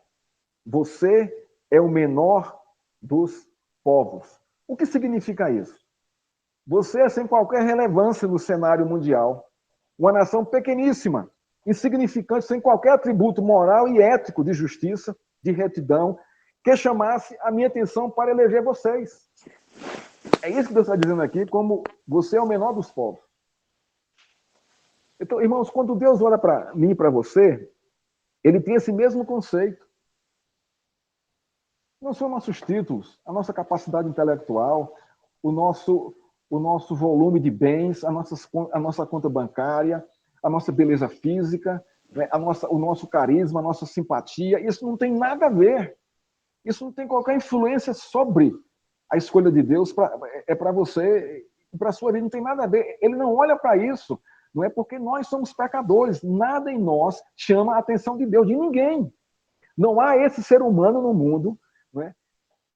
você é o menor dos povos. O que significa isso? Você é sem qualquer relevância no cenário mundial. Uma nação pequeníssima, insignificante, sem qualquer atributo moral e ético de justiça, de retidão, que chamasse a minha atenção para eleger vocês. É isso que Deus está dizendo aqui, como você é o menor dos povos. Então, irmãos, quando Deus olha para mim e para você, ele tem esse mesmo conceito. Não são nossos títulos, a nossa capacidade intelectual, o nosso volume de bens, a nossa conta bancária, a nossa beleza física, né, o nosso carisma, a nossa simpatia. Isso não tem nada a ver. Isso não tem qualquer influência sobre a escolha de Deus para você e para a sua vida. Não tem nada a ver. Ele não olha para isso. Não é porque nós somos pecadores. Nada em nós chama a atenção de Deus, de ninguém. Não há esse ser humano no mundo, não é,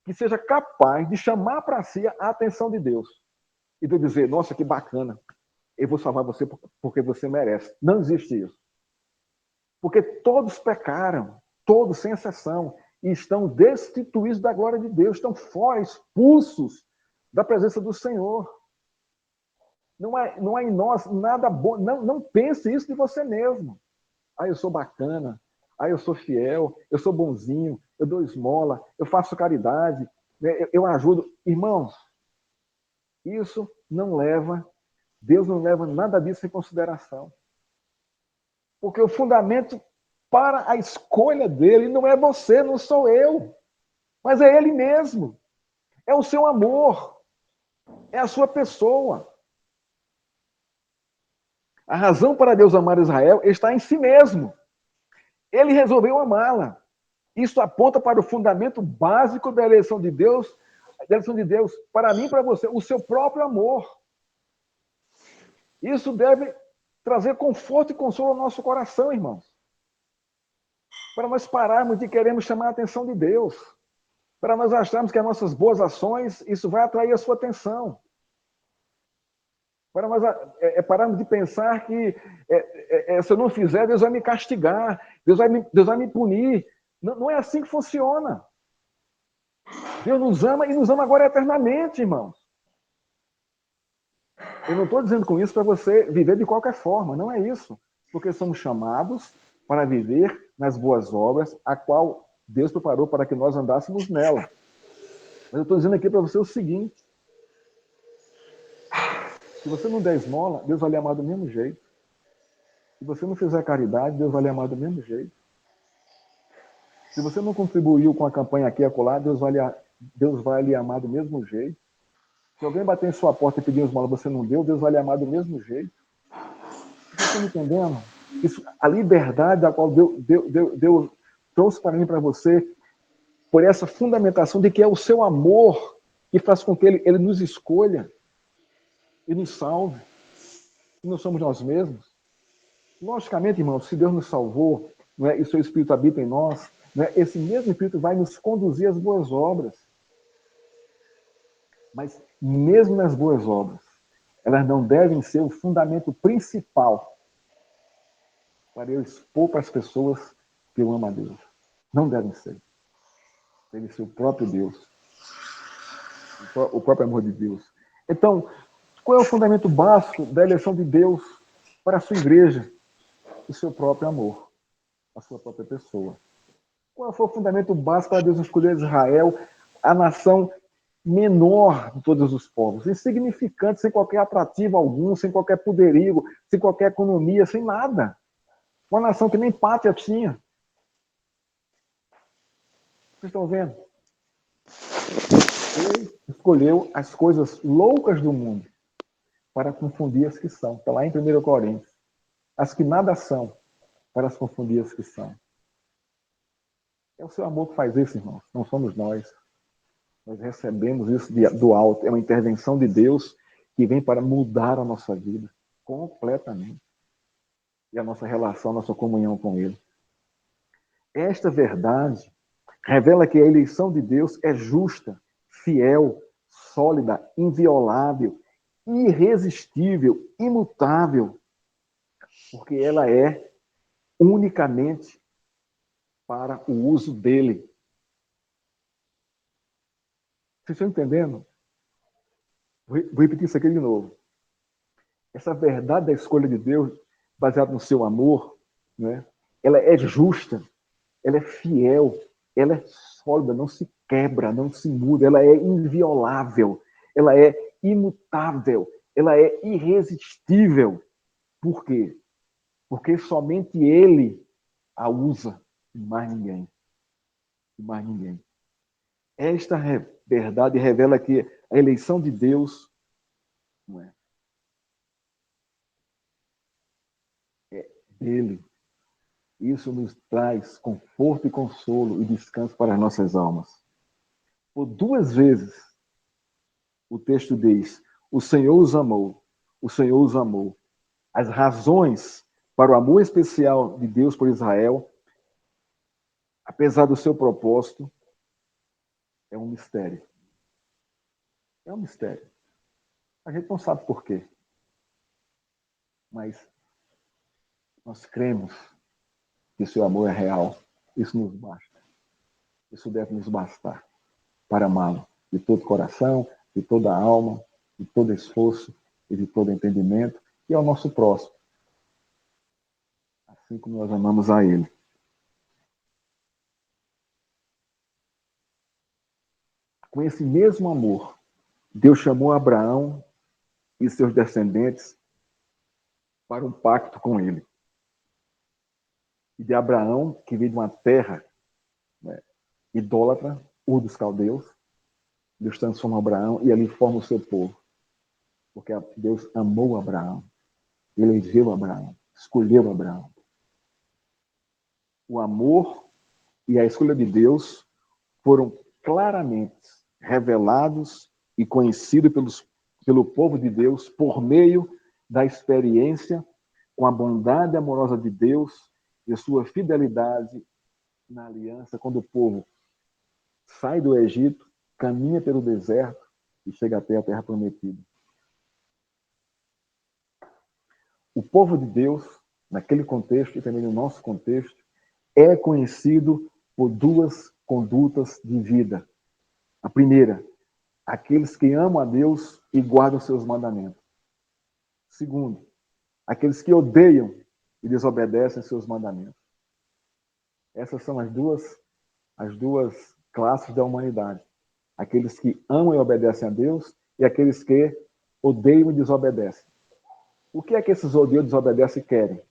que seja capaz de chamar para si a atenção de Deus e de dizer: nossa, que bacana, eu vou salvar você porque você merece. Não existe isso. Porque todos pecaram, todos, sem exceção, e estão destituídos da glória de Deus, estão fora, expulsos da presença do Senhor. Não há em nós nada bom. Não pense isso de você mesmo. Ah, eu sou bacana. Ah, eu sou fiel. Eu sou bonzinho. Eu dou esmola. Eu faço caridade. Eu ajudo. Irmãos, isso não leva, Deus não leva nada disso em consideração. Porque o fundamento para a escolha dele não é você, não sou eu, mas é ele mesmo. É o seu amor. É a sua pessoa. A razão para Deus amar Israel está em si mesmo. Ele resolveu amá-la. Isso aponta para o fundamento básico da eleição de Deus para mim e para você, o seu próprio amor. Isso deve trazer conforto e consolo ao nosso coração, irmãos. Para nós pararmos de querermos chamar a atenção de Deus. Para nós acharmos que as nossas boas ações, isso vai atrair a sua atenção. Para nós pararmos de pensar que se eu não fizer, Deus vai me castigar, Deus vai me punir. Não é assim que funciona. Deus nos ama e nos ama agora eternamente, irmãos. Eu não estou dizendo com isso para você viver de qualquer forma, não é isso. Porque somos chamados para viver nas boas obras, a qual Deus preparou para que nós andássemos nela. Mas eu estou dizendo aqui para você o seguinte: se você não der esmola, Deus vai lhe amar do mesmo jeito. Se você não fizer caridade, Deus vai lhe amar do mesmo jeito. Se você não contribuiu com a campanha aqui e acolá, Deus vai lhe amar do mesmo jeito. Se alguém bater em sua porta e pedir esmola e você não deu, Deus vai lhe amar do mesmo jeito. Você está me entendendo? Isso, a liberdade da qual Deus trouxe para mim e para você, por essa fundamentação de que é o seu amor que faz com que ele nos escolha e nos salve. E não somos nós mesmos. Logicamente, irmãos, se Deus nos salvou, não é, e o seu Espírito habita em nós, não é, esse mesmo Espírito vai nos conduzir às boas obras. Mas, mesmo nas boas obras, elas não devem ser o fundamento principal para eu expor para as pessoas que eu amo a Deus. Não devem ser. Deve ser o próprio Deus. O próprio amor de Deus. Então, qual é o fundamento básico da eleição de Deus para a sua igreja? O seu próprio amor. A sua própria pessoa. Qual foi o fundamento básico para Deus escolher Israel, a nação menor de todos os povos, insignificante, sem qualquer atrativo algum, sem qualquer poderio, sem qualquer economia, sem nada. Uma nação que nem pátria tinha. Vocês estão vendo? Ele escolheu as coisas loucas do mundo para confundir as que são. Está lá em 1 Coríntios. As que nada são, para as confundir as que são. É o seu amor que faz isso, irmãos. Não somos nós. Nós recebemos isso do alto. É uma intervenção de Deus que vem para mudar a nossa vida completamente. E a nossa relação, a nossa comunhão com Ele. Esta verdade revela que a eleição de Deus é justa, fiel, sólida, inviolável, irresistível, imutável, porque ela é unicamente para o uso dele. Vocês estão entendendo? Vou repetir isso aqui de novo. Essa verdade da escolha de Deus, baseada no seu amor, né? Ela é justa, ela é fiel, ela é sólida, não se quebra, não se muda, ela é inviolável, ela é imutável, ela é irresistível. Por quê? Porque somente ele a usa, e mais ninguém. E mais ninguém. Esta verdade revela que a eleição de Deus não é dele. Isso nos traz conforto e consolo e descanso para as nossas almas. Por duas vezes, o texto diz: o Senhor os amou, o Senhor os amou. As razões para o amor especial de Deus por Israel, apesar do seu propósito, é um mistério. É um mistério. A gente não sabe por quê. Mas nós cremos que seu amor é real. Isso nos basta. Isso deve nos bastar para amá-lo de todo coração, de toda alma, de todo esforço e de todo entendimento, e ao nosso próximo, assim como nós amamos a ele. Com esse mesmo amor, Deus chamou Abraão e seus descendentes para um pacto com ele. E de Abraão, que veio de uma terra, né, idólatra, Ur dos Caldeus, Deus transforma Abraão e ali forma o seu povo. Porque Deus amou Abraão, elegeu Abraão, escolheu Abraão. O amor e a escolha de Deus foram claramente revelados e conhecidos pelo povo de Deus por meio da experiência com a bondade amorosa de Deus e a sua fidelidade na aliança, quando o povo sai do Egito, caminha pelo deserto e chega até a terra prometida. O povo de Deus, naquele contexto e também no nosso contexto, é conhecido por duas condutas de vida. A primeira, aqueles que amam a Deus e guardam seus mandamentos. Segundo, aqueles que odeiam e desobedecem seus mandamentos. Essas são as duas classes da humanidade. Aqueles que amam e obedecem a Deus e aqueles que odeiam e desobedecem. O que é que esses odeiam e desobedecem querem?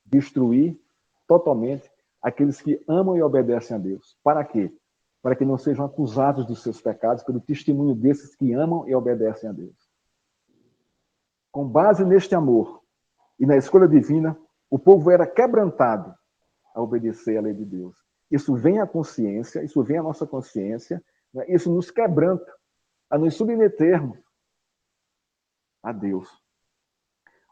Destruir totalmente aqueles que amam e obedecem a Deus. Para quê? Para que não sejam acusados dos seus pecados pelo testemunho desses que amam e obedecem a Deus. Com base neste amor e na escolha divina, o povo era quebrantado a obedecer à lei de Deus. Isso vem à consciência, isso vem à nossa consciência, né? Isso nos quebranta a nos submetermos a Deus.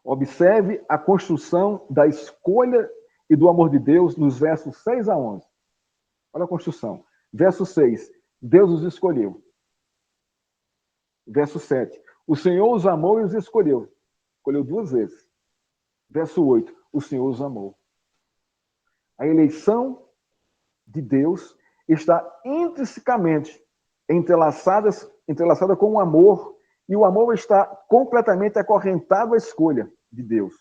Observe a construção da escolha e do amor de Deus nos versos 6 a 11. Olha a construção. Verso 6, Deus os escolheu. Verso 7, o Senhor os amou e os escolheu. Escolheu 2 vezes. Verso 8, o Senhor os amou. A eleição de Deus está intrinsecamente entrelaçada com o amor, e o amor está completamente acorrentado à escolha de Deus.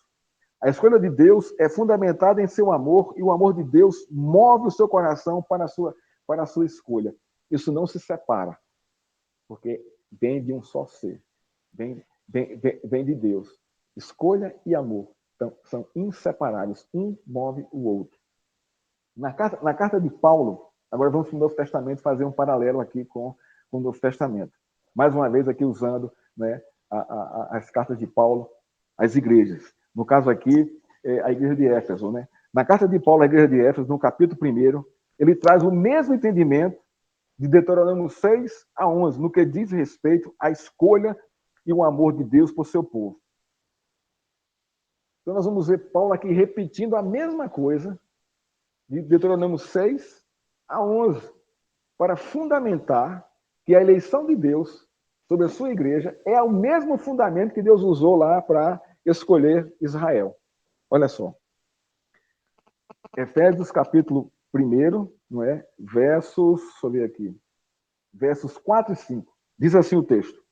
A escolha de Deus é fundamentada em seu amor, e o amor de Deus move o seu coração para a sua escolha. Isso não se separa, porque vem de um só ser, vem de Deus. Escolha e amor são inseparáveis, um move o outro. Na carta de Paulo, agora vamos para o Novo Testamento fazer um paralelo aqui com o Novo Testamento. Mais uma vez aqui usando, né, as cartas de Paulo às igrejas. No caso aqui, a igreja de Éfeso. Né? Na carta de Paulo à igreja de Éfeso, no capítulo 1, ele traz o mesmo entendimento de Deuteronômio 6 a 11, no que diz respeito à escolha e o amor de Deus por seu povo. Então nós vamos ver Paulo aqui repetindo a mesma coisa de Deuteronômio 6 a 11, para fundamentar que a eleição de Deus sobre a sua igreja é o mesmo fundamento que Deus usou lá para escolher Israel. Olha só. Efésios capítulo 1, não é? Versos, deixa eu ver aqui, versos 4 e 5. Diz assim o texto: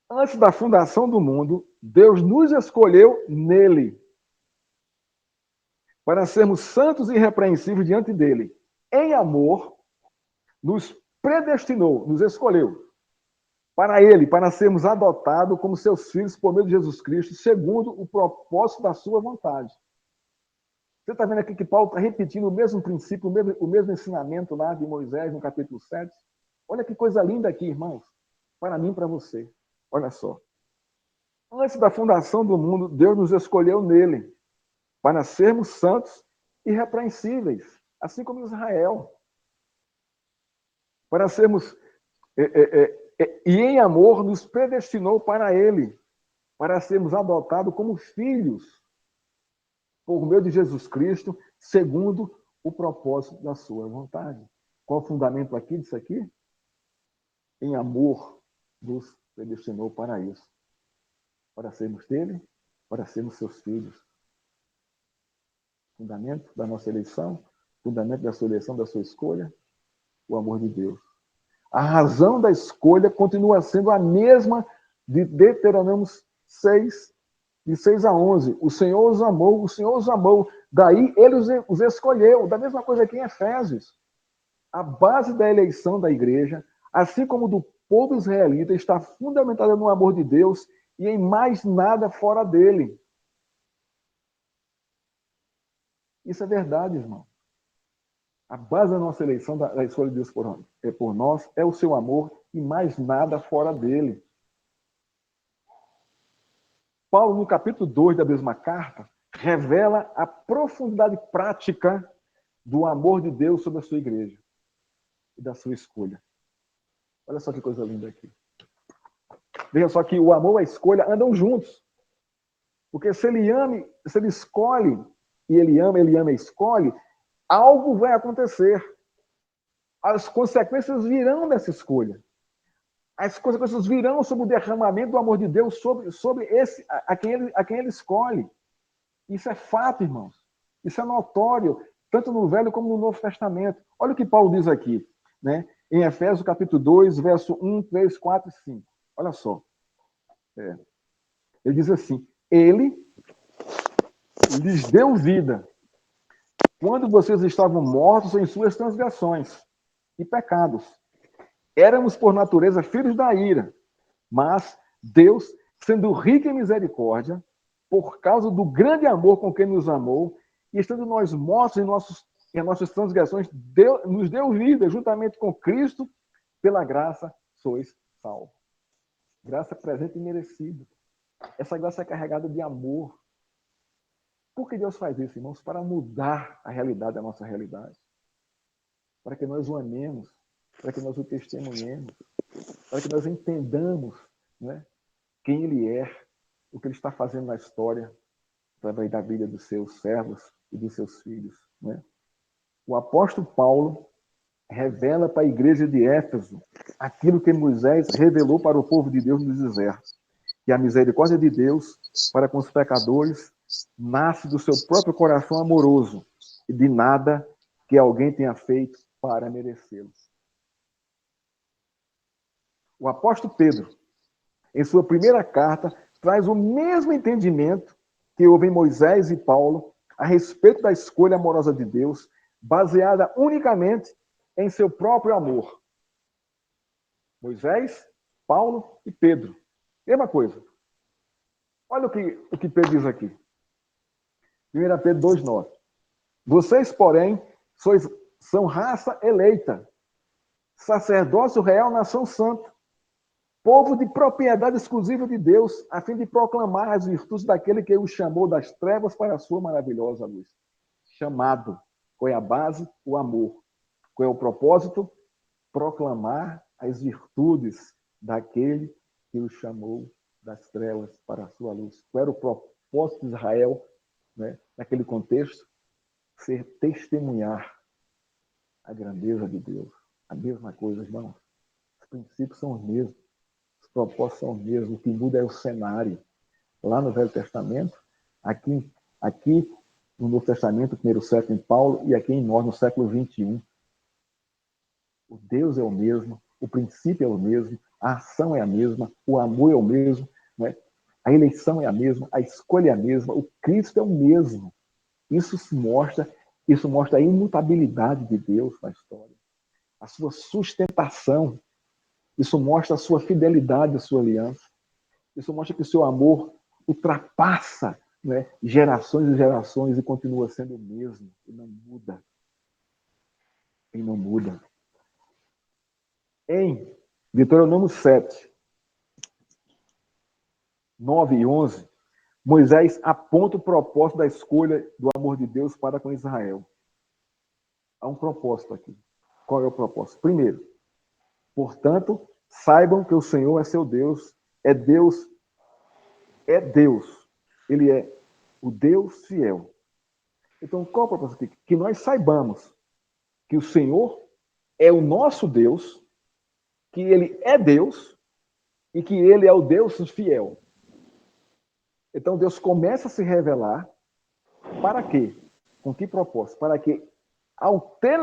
antes da fundação do mundo, Deus nos escolheu nele, para sermos santos e irrepreensíveis diante dele. Em amor, nos predestinou, nos escolheu para ele, para sermos adotados como seus filhos por meio de Jesus Cristo, segundo o propósito da sua vontade. Você está vendo aqui que Paulo está repetindo o mesmo princípio, o mesmo ensinamento lá de Moisés, no capítulo 7? Olha que coisa linda aqui, irmãos, para mim e para você. Olha só. Antes da fundação do mundo, Deus nos escolheu nele, para sermos santos e irrepreensíveis, assim como Israel. Para sermos e em amor nos predestinou para ele, para sermos adotados como filhos, por meio de Jesus Cristo, segundo o propósito da sua vontade. Qual o fundamento aqui disso aqui? Em amor nos predestinou para isso. Para sermos dele, para sermos seus filhos. Fundamento da nossa eleição, fundamento da sua eleição, da sua escolha, o amor de Deus. A razão da escolha continua sendo a mesma de Deuteronômio 6, de 6 a 11. O Senhor os amou, o Senhor os amou. Daí ele os escolheu. Da mesma coisa aqui em Efésios. A base da eleição da igreja, assim como do povo israelita, está fundamentada no amor de Deus e em mais nada fora dele. Isso é verdade, irmão. A base da nossa eleição, da escolha de Deus por nós, é o seu amor e mais nada fora dele. Paulo, no capítulo 2 da mesma carta, revela a profundidade prática do amor de Deus sobre a sua igreja e da sua escolha. Olha só que coisa linda aqui. Veja só que o amor e a escolha andam juntos. Porque se ele escolhe, e ele ama e escolhe, algo vai acontecer. As consequências virão dessa escolha. As consequências virão sobre o derramamento do amor de Deus sobre a quem ele escolhe. Isso é fato, irmãos. Isso é notório, tanto no Velho como no Novo Testamento. Olha o que Paulo diz aqui, né? Em Efésios capítulo 2, verso 1, 3, 4 e 5. Olha só. Ele diz assim: ele lhes deu vida quando vocês estavam mortos em suas transgressões e pecados. Éramos, por natureza, filhos da ira, mas Deus, sendo rico em misericórdia, por causa do grande amor com que nos amou, e estando nós mortos em nossas transgressões, nos deu vida juntamente com Cristo, pela graça sois salvos. Graça presente e merecida. Essa graça é carregada de amor. Por que Deus faz isso, irmãos? Para mudar a realidade da nossa realidade. Para que nós o amemos, para que nós o testemunhemos, para que nós entendamos, né, quem Ele é, o que Ele está fazendo na história, através da vida dos seus servos e dos seus filhos. Né? O apóstolo Paulo revela para a igreja de Éfeso aquilo que Moisés revelou para o povo de Deus no deserto, que a misericórdia de Deus para com os pecadores nasce do seu próprio coração amoroso e de nada que alguém tenha feito para merecê-lo. O apóstolo Pedro, em sua primeira carta, traz o mesmo entendimento que houve em Moisés e Paulo a respeito da escolha amorosa de Deus, baseada unicamente em seu próprio amor. Moisés, Paulo e Pedro. Mesma coisa. Olha o que Pedro diz aqui. 1 Pedro 2,9. Vocês, porém, são raça eleita, sacerdócio real, nação santa, povo de propriedade exclusiva de Deus, a fim de proclamar as virtudes daquele que o chamou das trevas para a sua maravilhosa luz. Chamado. Qual é a base? O amor. Qual é o propósito? Proclamar as virtudes daquele que o chamou das trevas para a sua luz. Qual era o propósito de Israel, né, naquele contexto? Ser testemunhar a grandeza de Deus. A mesma coisa, irmãos. Os princípios são os mesmos. Os propósitos são os mesmos. O que muda é o cenário. Lá no Velho Testamento, aqui no Novo Testamento, primeiro século em Paulo, e aqui em nós, no século 21. O Deus é o mesmo, o princípio é o mesmo, a ação é a mesma, o amor é o mesmo, né? A eleição é a mesma, a escolha é a mesma, o Cristo é o mesmo. Isso mostra a imutabilidade de Deus na história, a sua sustentação. Isso mostra a sua fidelidade, a sua aliança. Isso mostra que o seu amor ultrapassa, né, gerações e gerações e continua sendo o mesmo. E não muda. E não muda. Em Deuteronômio 7, 9 e 11, Moisés aponta o propósito da escolha do amor de Deus para com Israel. Há um propósito aqui. Qual é o propósito? Primeiro, portanto, saibam que o Senhor é seu Deus, é Deus. Ele é o Deus fiel. Então, qual é o propósito aqui? Que nós saibamos que o Senhor é o nosso Deus, que Ele é Deus e que Ele é o Deus fiel. Então, Deus começa a se revelar para quê? Com que propósito? Para que, ao ter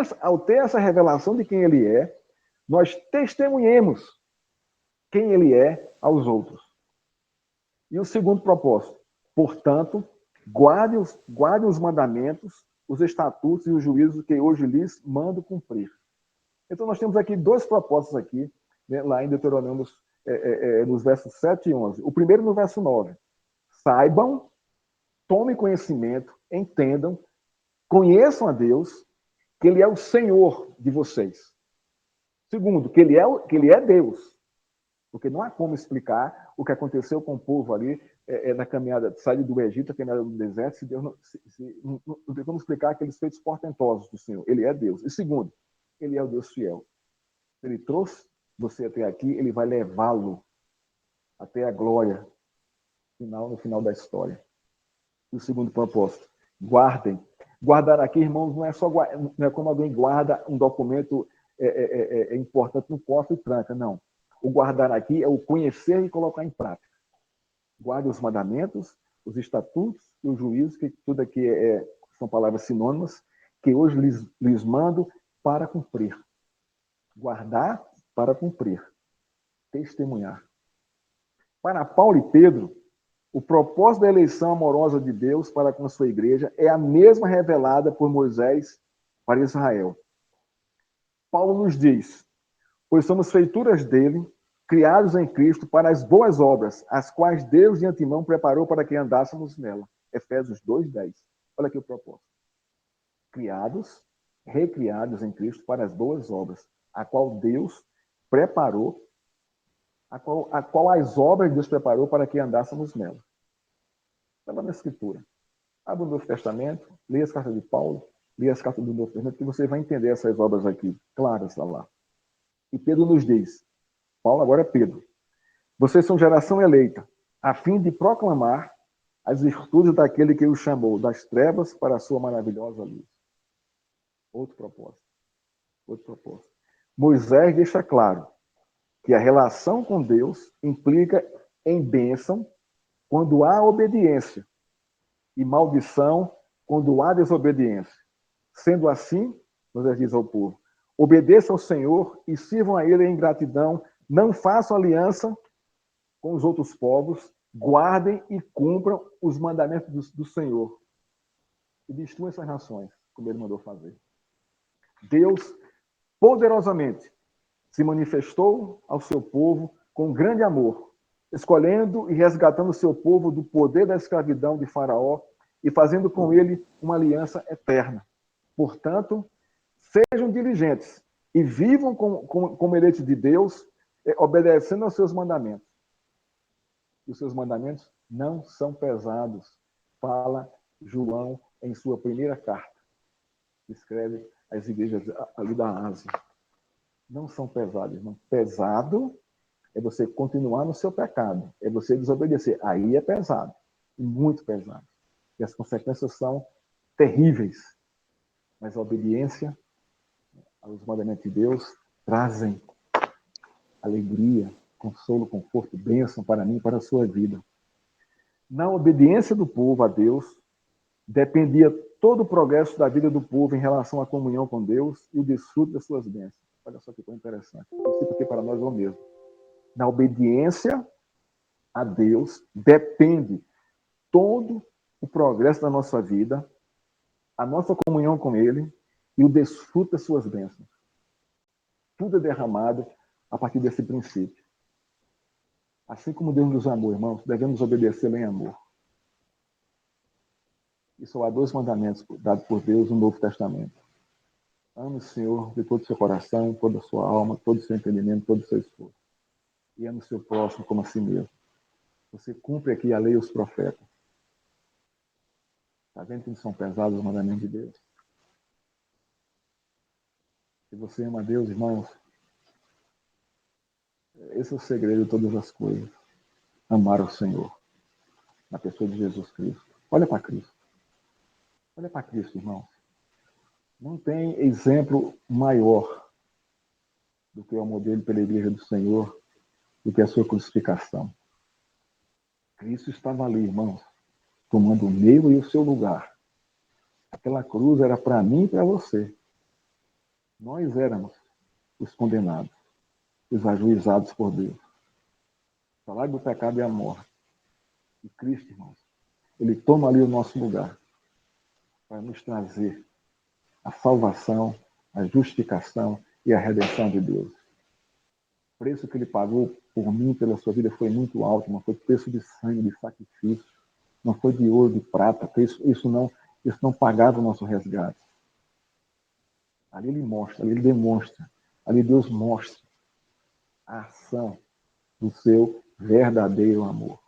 essa revelação de quem Ele é, nós testemunhemos quem Ele é aos outros. E o segundo propósito, portanto, guarde os mandamentos, os estatutos e os juízos que hoje lhes mando cumprir. Então, nós temos aqui dois propósitos aqui, né, lá em Deuteronômio, nos versos 7 e 11. O primeiro no verso 9. Saibam, tomem conhecimento, entendam, conheçam a Deus, que Ele é o Senhor de vocês. Segundo, que Ele é Deus. Porque não há como explicar o que aconteceu com o povo ali na caminhada, saída do Egito, a caminhada do deserto, se Deus não tem como explicar aqueles feitos portentosos do Senhor. Ele é Deus. E segundo, Ele é o Deus fiel. Ele trouxe você até aqui, Ele vai levá-lo até a glória no final da história. E o segundo propósito, guardem. Guardar aqui, irmãos, não é como alguém guarda um documento importante no cofre e tranca, não. O guardar aqui é o conhecer e colocar em prática. Guarde os mandamentos, os estatutos e os juízos, que tudo aqui são palavras sinônimas, que hoje lhes mando para cumprir. Guardar para cumprir. Testemunhar. Para Paulo e Pedro, O propósito da eleição amorosa de Deus para com a sua igreja é a mesma revelada por Moisés para Israel. Paulo nos diz: pois somos feituras dele, criados em Cristo para as boas obras, as quais Deus de antemão preparou para que andássemos nela. Efésios 2:10. Olha aqui o propósito. Criados, recriados em Cristo para as boas obras, a qual Deus preparou, a qual as obras Deus preparou para que andássemos nela. Está lá na Escritura. Abra o Novo Testamento, leia as cartas de Paulo, leia as cartas do Novo Testamento, que você vai entender essas obras aqui, claras lá. E Pedro nos diz, Paulo agora é Pedro, vocês são geração eleita, a fim de proclamar as virtudes daquele que o chamou das trevas para a sua maravilhosa luz. Outro propósito. Moisés deixa claro que a relação com Deus implica em bênção quando há obediência e maldição quando há desobediência. Sendo assim, Moisés diz ao povo, obedeçam ao Senhor e sirvam a Ele em gratidão, não façam aliança com os outros povos, guardem e cumpram os mandamentos do Senhor e destruam essas nações, como Ele mandou fazer. Deus poderosamente se manifestou ao seu povo com grande amor, escolhendo e resgatando o seu povo do poder da escravidão de Faraó e fazendo com ele uma aliança eterna. Portanto, sejam diligentes e vivam como eleitos de Deus, obedecendo aos seus mandamentos. E os seus mandamentos não são pesados, fala João em sua primeira carta. Escreve às igrejas ali da Ásia. Não são pesados, irmão. Pesado é você continuar no seu pecado, é você desobedecer. Aí é pesado, muito pesado. E as consequências são terríveis. Mas a obediência aos mandamentos de Deus trazem alegria, consolo, conforto, bênção para mim e para a sua vida. Na obediência do povo a Deus, dependia todo o progresso da vida do povo em relação à comunhão com Deus e o desfrute das suas bênçãos. Olha só que coisa interessante. O princípio aqui para nós é o mesmo. Na obediência a Deus depende todo o progresso da nossa vida, a nossa comunhão com Ele e o desfrute das suas bênçãos. Tudo é derramado a partir desse princípio. Assim como Deus nos amou, irmãos, devemos obedecer em amor. E só há 2 mandamentos dados por Deus no Novo Testamento. Ame o Senhor de todo o seu coração, toda a sua alma, todo o seu entendimento, todo o seu esforço. E ame o seu próximo como a si mesmo. Você cumpre aqui a lei e os profetas. Está vendo que não são pesados os mandamentos de Deus? Se você ama a Deus, irmãos, esse é o segredo de todas as coisas. Amar o Senhor. Na pessoa de Jesus Cristo. Olha para Cristo. Olha para Cristo, irmãos. Não tem exemplo maior do que o amor dele pela igreja do Senhor, do que a sua crucificação. Cristo estava ali, irmãos, tomando o meu e o seu lugar. Aquela cruz era para mim e para você. Nós éramos os condenados, os ajuizados por Deus. O salário do pecado é a morte. E Cristo, irmãos, ele toma ali o nosso lugar para nos trazer a salvação, a justificação e a redenção de Deus. O preço que ele pagou por mim, pela sua vida, foi muito alto, não foi preço de sangue, de sacrifício, não foi de ouro, de prata, isso não pagava o nosso resgate. Ali ele mostra, ali ele demonstra, ali Deus mostra a ação do seu verdadeiro amor.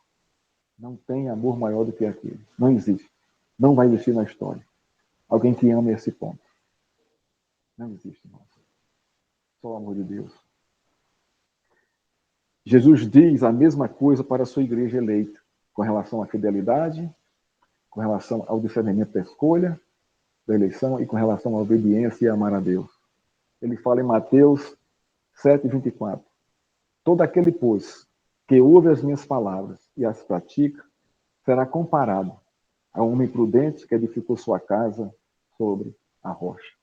Não tem amor maior do que aquele. Não existe. Não vai existir na história. Alguém que ama esse ponto. Não existe, irmão. Só o amor de Deus. Jesus diz a mesma coisa para a sua igreja eleita, com relação à fidelidade, com relação ao discernimento da escolha, da eleição e com relação à obediência e amar a Deus. Ele fala em Mateus 7:24. Todo aquele, pois, que ouve as minhas palavras e as pratica, será comparado a um homem prudente que edificou sua casa sobre a rocha.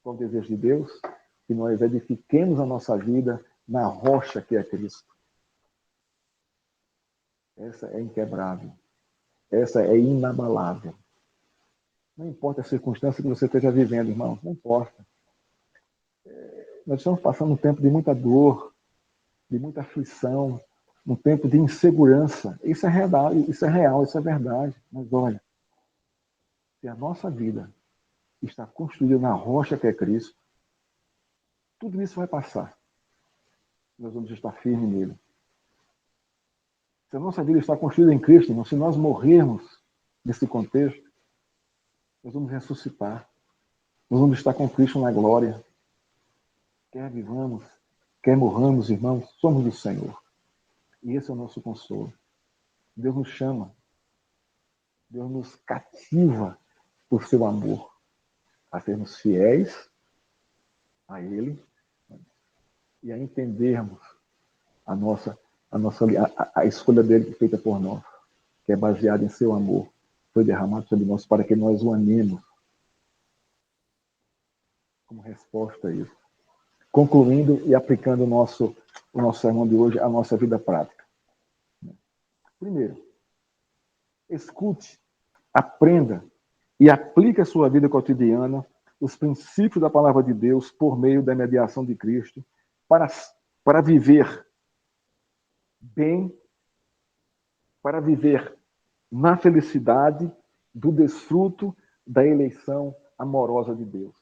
Qual o desejo de Deus? Que nós edifiquemos a nossa vida na rocha que é Cristo. Essa é inquebrável. Essa é inabalável. Não importa a circunstância que você esteja vivendo, irmão, não importa. Nós estamos passando um tempo de muita dor, de muita aflição, um tempo de insegurança. Isso é real, isso é verdade. Mas olha, se a nossa vida está construída na rocha que é Cristo, tudo isso vai passar. Nós vamos estar firmes nele. Se a nossa vida está construída em Cristo, irmão, se nós morrermos nesse contexto, nós vamos ressuscitar. Nós vamos estar com Cristo na glória. Quer vivamos, quer morramos, irmãos, somos do Senhor. E esse é o nosso consolo. Deus nos chama. Deus nos cativa por seu amor a sermos fiéis a Ele e a entendermos a escolha dele feita por nós, que é baseada em seu amor, foi derramado sobre nós para que nós o amemos. Como resposta a isso. Concluindo e aplicando o nosso sermão de hoje à nossa vida prática. Primeiro, escute, aprenda e aplique à sua vida cotidiana os princípios da palavra de Deus por meio da mediação de Cristo para viver bem, para viver na felicidade do desfruto da eleição amorosa de Deus.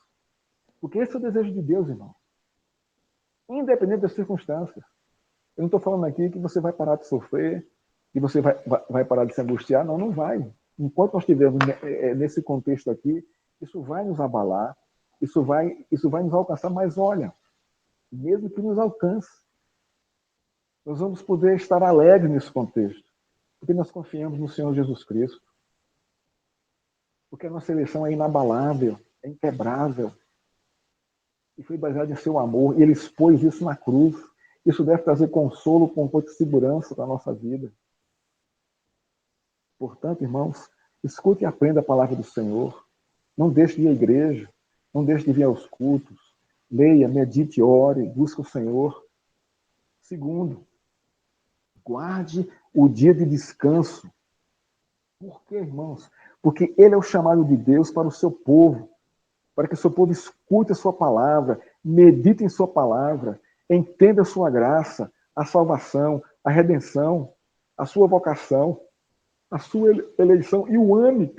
Porque esse é o desejo de Deus, irmão. Independente das circunstâncias. Eu não estou falando aqui que você vai parar de sofrer, que você vai parar de se angustiar. Não, não vai. Enquanto nós estivermos nesse contexto aqui, isso vai nos abalar, isso vai nos alcançar, mas olha, mesmo que nos alcance, nós vamos poder estar alegres nesse contexto, porque nós confiamos no Senhor Jesus Cristo, porque a nossa eleição é inabalável, é inquebrável, e foi baseada em seu amor, e ele expôs isso na cruz. Isso deve trazer consolo, conforto e segurança para a nossa vida. Portanto, irmãos, escute e aprenda a palavra do Senhor. Não deixe de ir à igreja, não deixe de vir aos cultos. Leia, medite, ore, busque o Senhor. Segundo, guarde o dia de descanso. Por quê, irmãos? Porque ele é o chamado de Deus para o seu povo, para que o seu povo escute a sua palavra, medite em sua palavra, entenda a sua graça, a salvação, a redenção, a sua vocação, a sua eleição e o ame.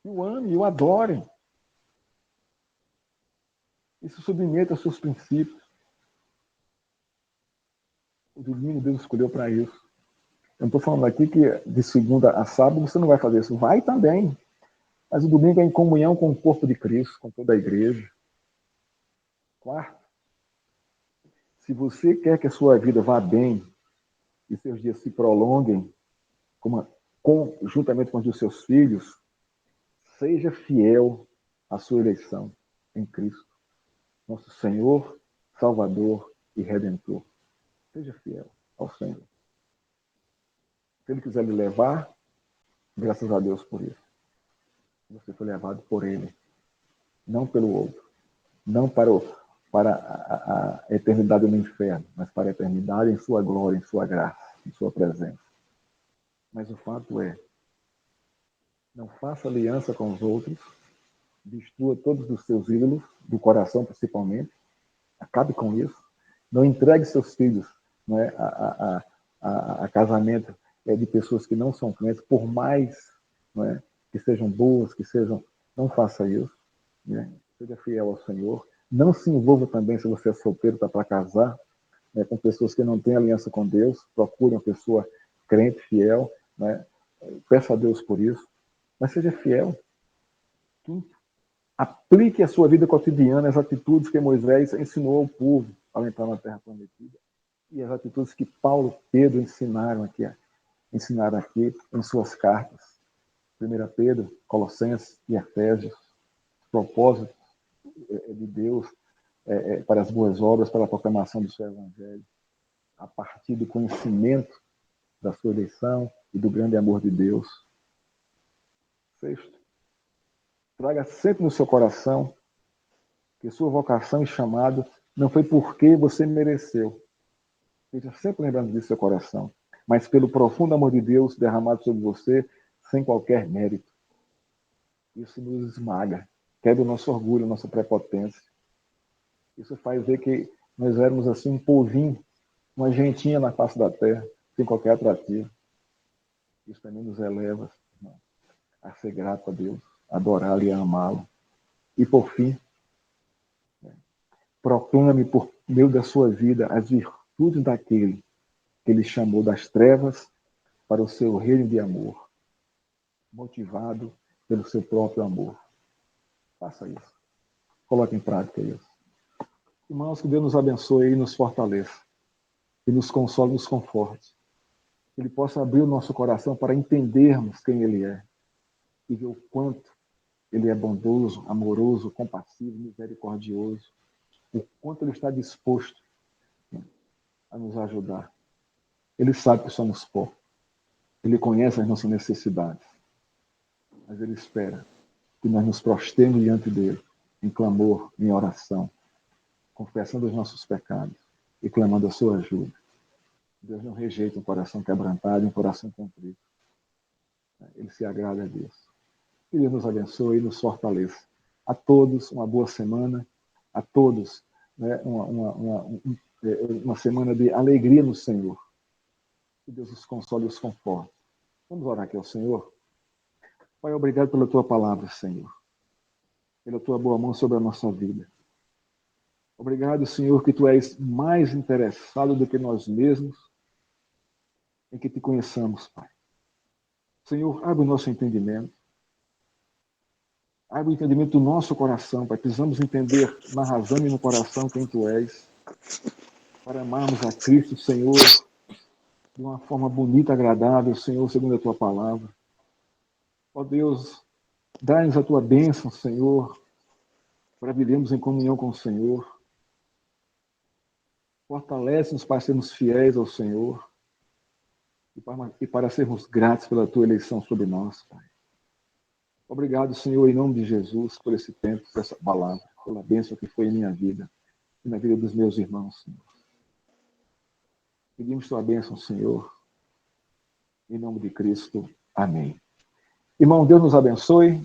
E o ame, e o adore. E se submeta aos seus princípios. O domingo Deus escolheu para isso. Eu não estou falando aqui que de segunda a sábado você não vai fazer isso. Vai também. Mas o domingo é em comunhão com o corpo de Cristo, com toda a igreja. Quarto, se você quer que a sua vida vá bem e seus dias se prolonguem, juntamente com os dos seus filhos, seja fiel à sua eleição em Cristo, nosso Senhor, Salvador e Redentor. Seja fiel ao Senhor. Se Ele quiser lhe levar, graças a Deus por isso. Você foi levado por Ele, não pelo outro. Não para a eternidade no inferno, mas para a eternidade em sua glória, em sua graça, em sua presença. Mas o fato é, não faça aliança com os outros, destrua todos os seus ídolos, do coração principalmente, acabe com isso, não entregue seus filhos, não é, a casamento de pessoas que não são crentes, por mais, não é, que sejam boas, que sejam, não faça isso, né? Seja fiel ao Senhor, não se envolva também, se você é solteiro, está para casar, né, com pessoas que não têm aliança com Deus, procure uma pessoa crente, fiel, né? Peça a Deus por isso, mas seja fiel. Quinto, aplique a sua vida cotidiana as atitudes que Moisés ensinou ao povo ao entrar na Terra Prometida e as atitudes que Paulo e Pedro ensinaram aqui em suas cartas. 1 Pedro, Colossenses e Efésios, propósitos de Deus para as boas obras, para a proclamação do seu Evangelho, a partir do conhecimento da sua eleição e do grande amor de Deus. Sexto, traga sempre no seu coração que sua vocação e chamado não foi porque você mereceu, Esteja sempre lembrando disso no seu coração. Mas pelo profundo amor de Deus derramado sobre você, sem qualquer mérito. Isso nos esmaga. Quebra o nosso orgulho, a nossa prepotência. Isso faz ver que nós éramos assim um povinho, uma gentinha na face da terra, sem qualquer atrativo. Isso também nos eleva, irmão, a ser grato a Deus, a adorá-lo e a amá-lo. E por fim, proclame por meio da sua vida as virtudes daquele que ele chamou das trevas para o seu reino de amor, motivado pelo seu próprio amor. Faça isso. Coloque em prática isso. Irmãos, que Deus nos abençoe e nos fortaleça, que nos console e nos conforte. Que Ele possa abrir o nosso coração para entendermos quem Ele é e ver o quanto Ele é bondoso, amoroso, compassivo, misericordioso, o quanto Ele está disposto a nos ajudar. Ele sabe que somos pó. Ele conhece as nossas necessidades. Mas Ele espera que nós nos prostremos diante dEle, em clamor, em oração, confessando os nossos pecados e clamando a sua ajuda. Deus não rejeita um coração quebrantado, um coração contrito. Ele se agrada disso. Que Deus nos abençoe e nos fortaleça. A todos, uma boa semana. A todos, né, uma semana de alegria no Senhor. Que Deus os console e os conforte. Vamos orar aqui ao Senhor. Pai, obrigado pela tua palavra, Senhor. Pela tua boa mão sobre a nossa vida. Obrigado, Senhor, que tu és mais interessado do que nós mesmos em que te conheçamos, Pai. Senhor, abre o nosso entendimento. Abre o entendimento do nosso coração, Pai. Precisamos entender na razão e no coração quem tu és, para amarmos a Cristo, Senhor, de uma forma bonita, agradável, Senhor, segundo a tua palavra. Ó Deus, dá-nos a tua bênção, Senhor, para vivermos em comunhão com o Senhor. Fortalece-nos para sermos fiéis ao Senhor e para sermos gratos pela tua eleição sobre nós, Pai. Obrigado, Senhor, em nome de Jesus, por esse tempo, por essa palavra, pela bênção que foi em minha vida e na vida dos meus irmãos, Senhor. Pedimos tua bênção, Senhor, em nome de Cristo. Amém. Irmão, Deus nos abençoe.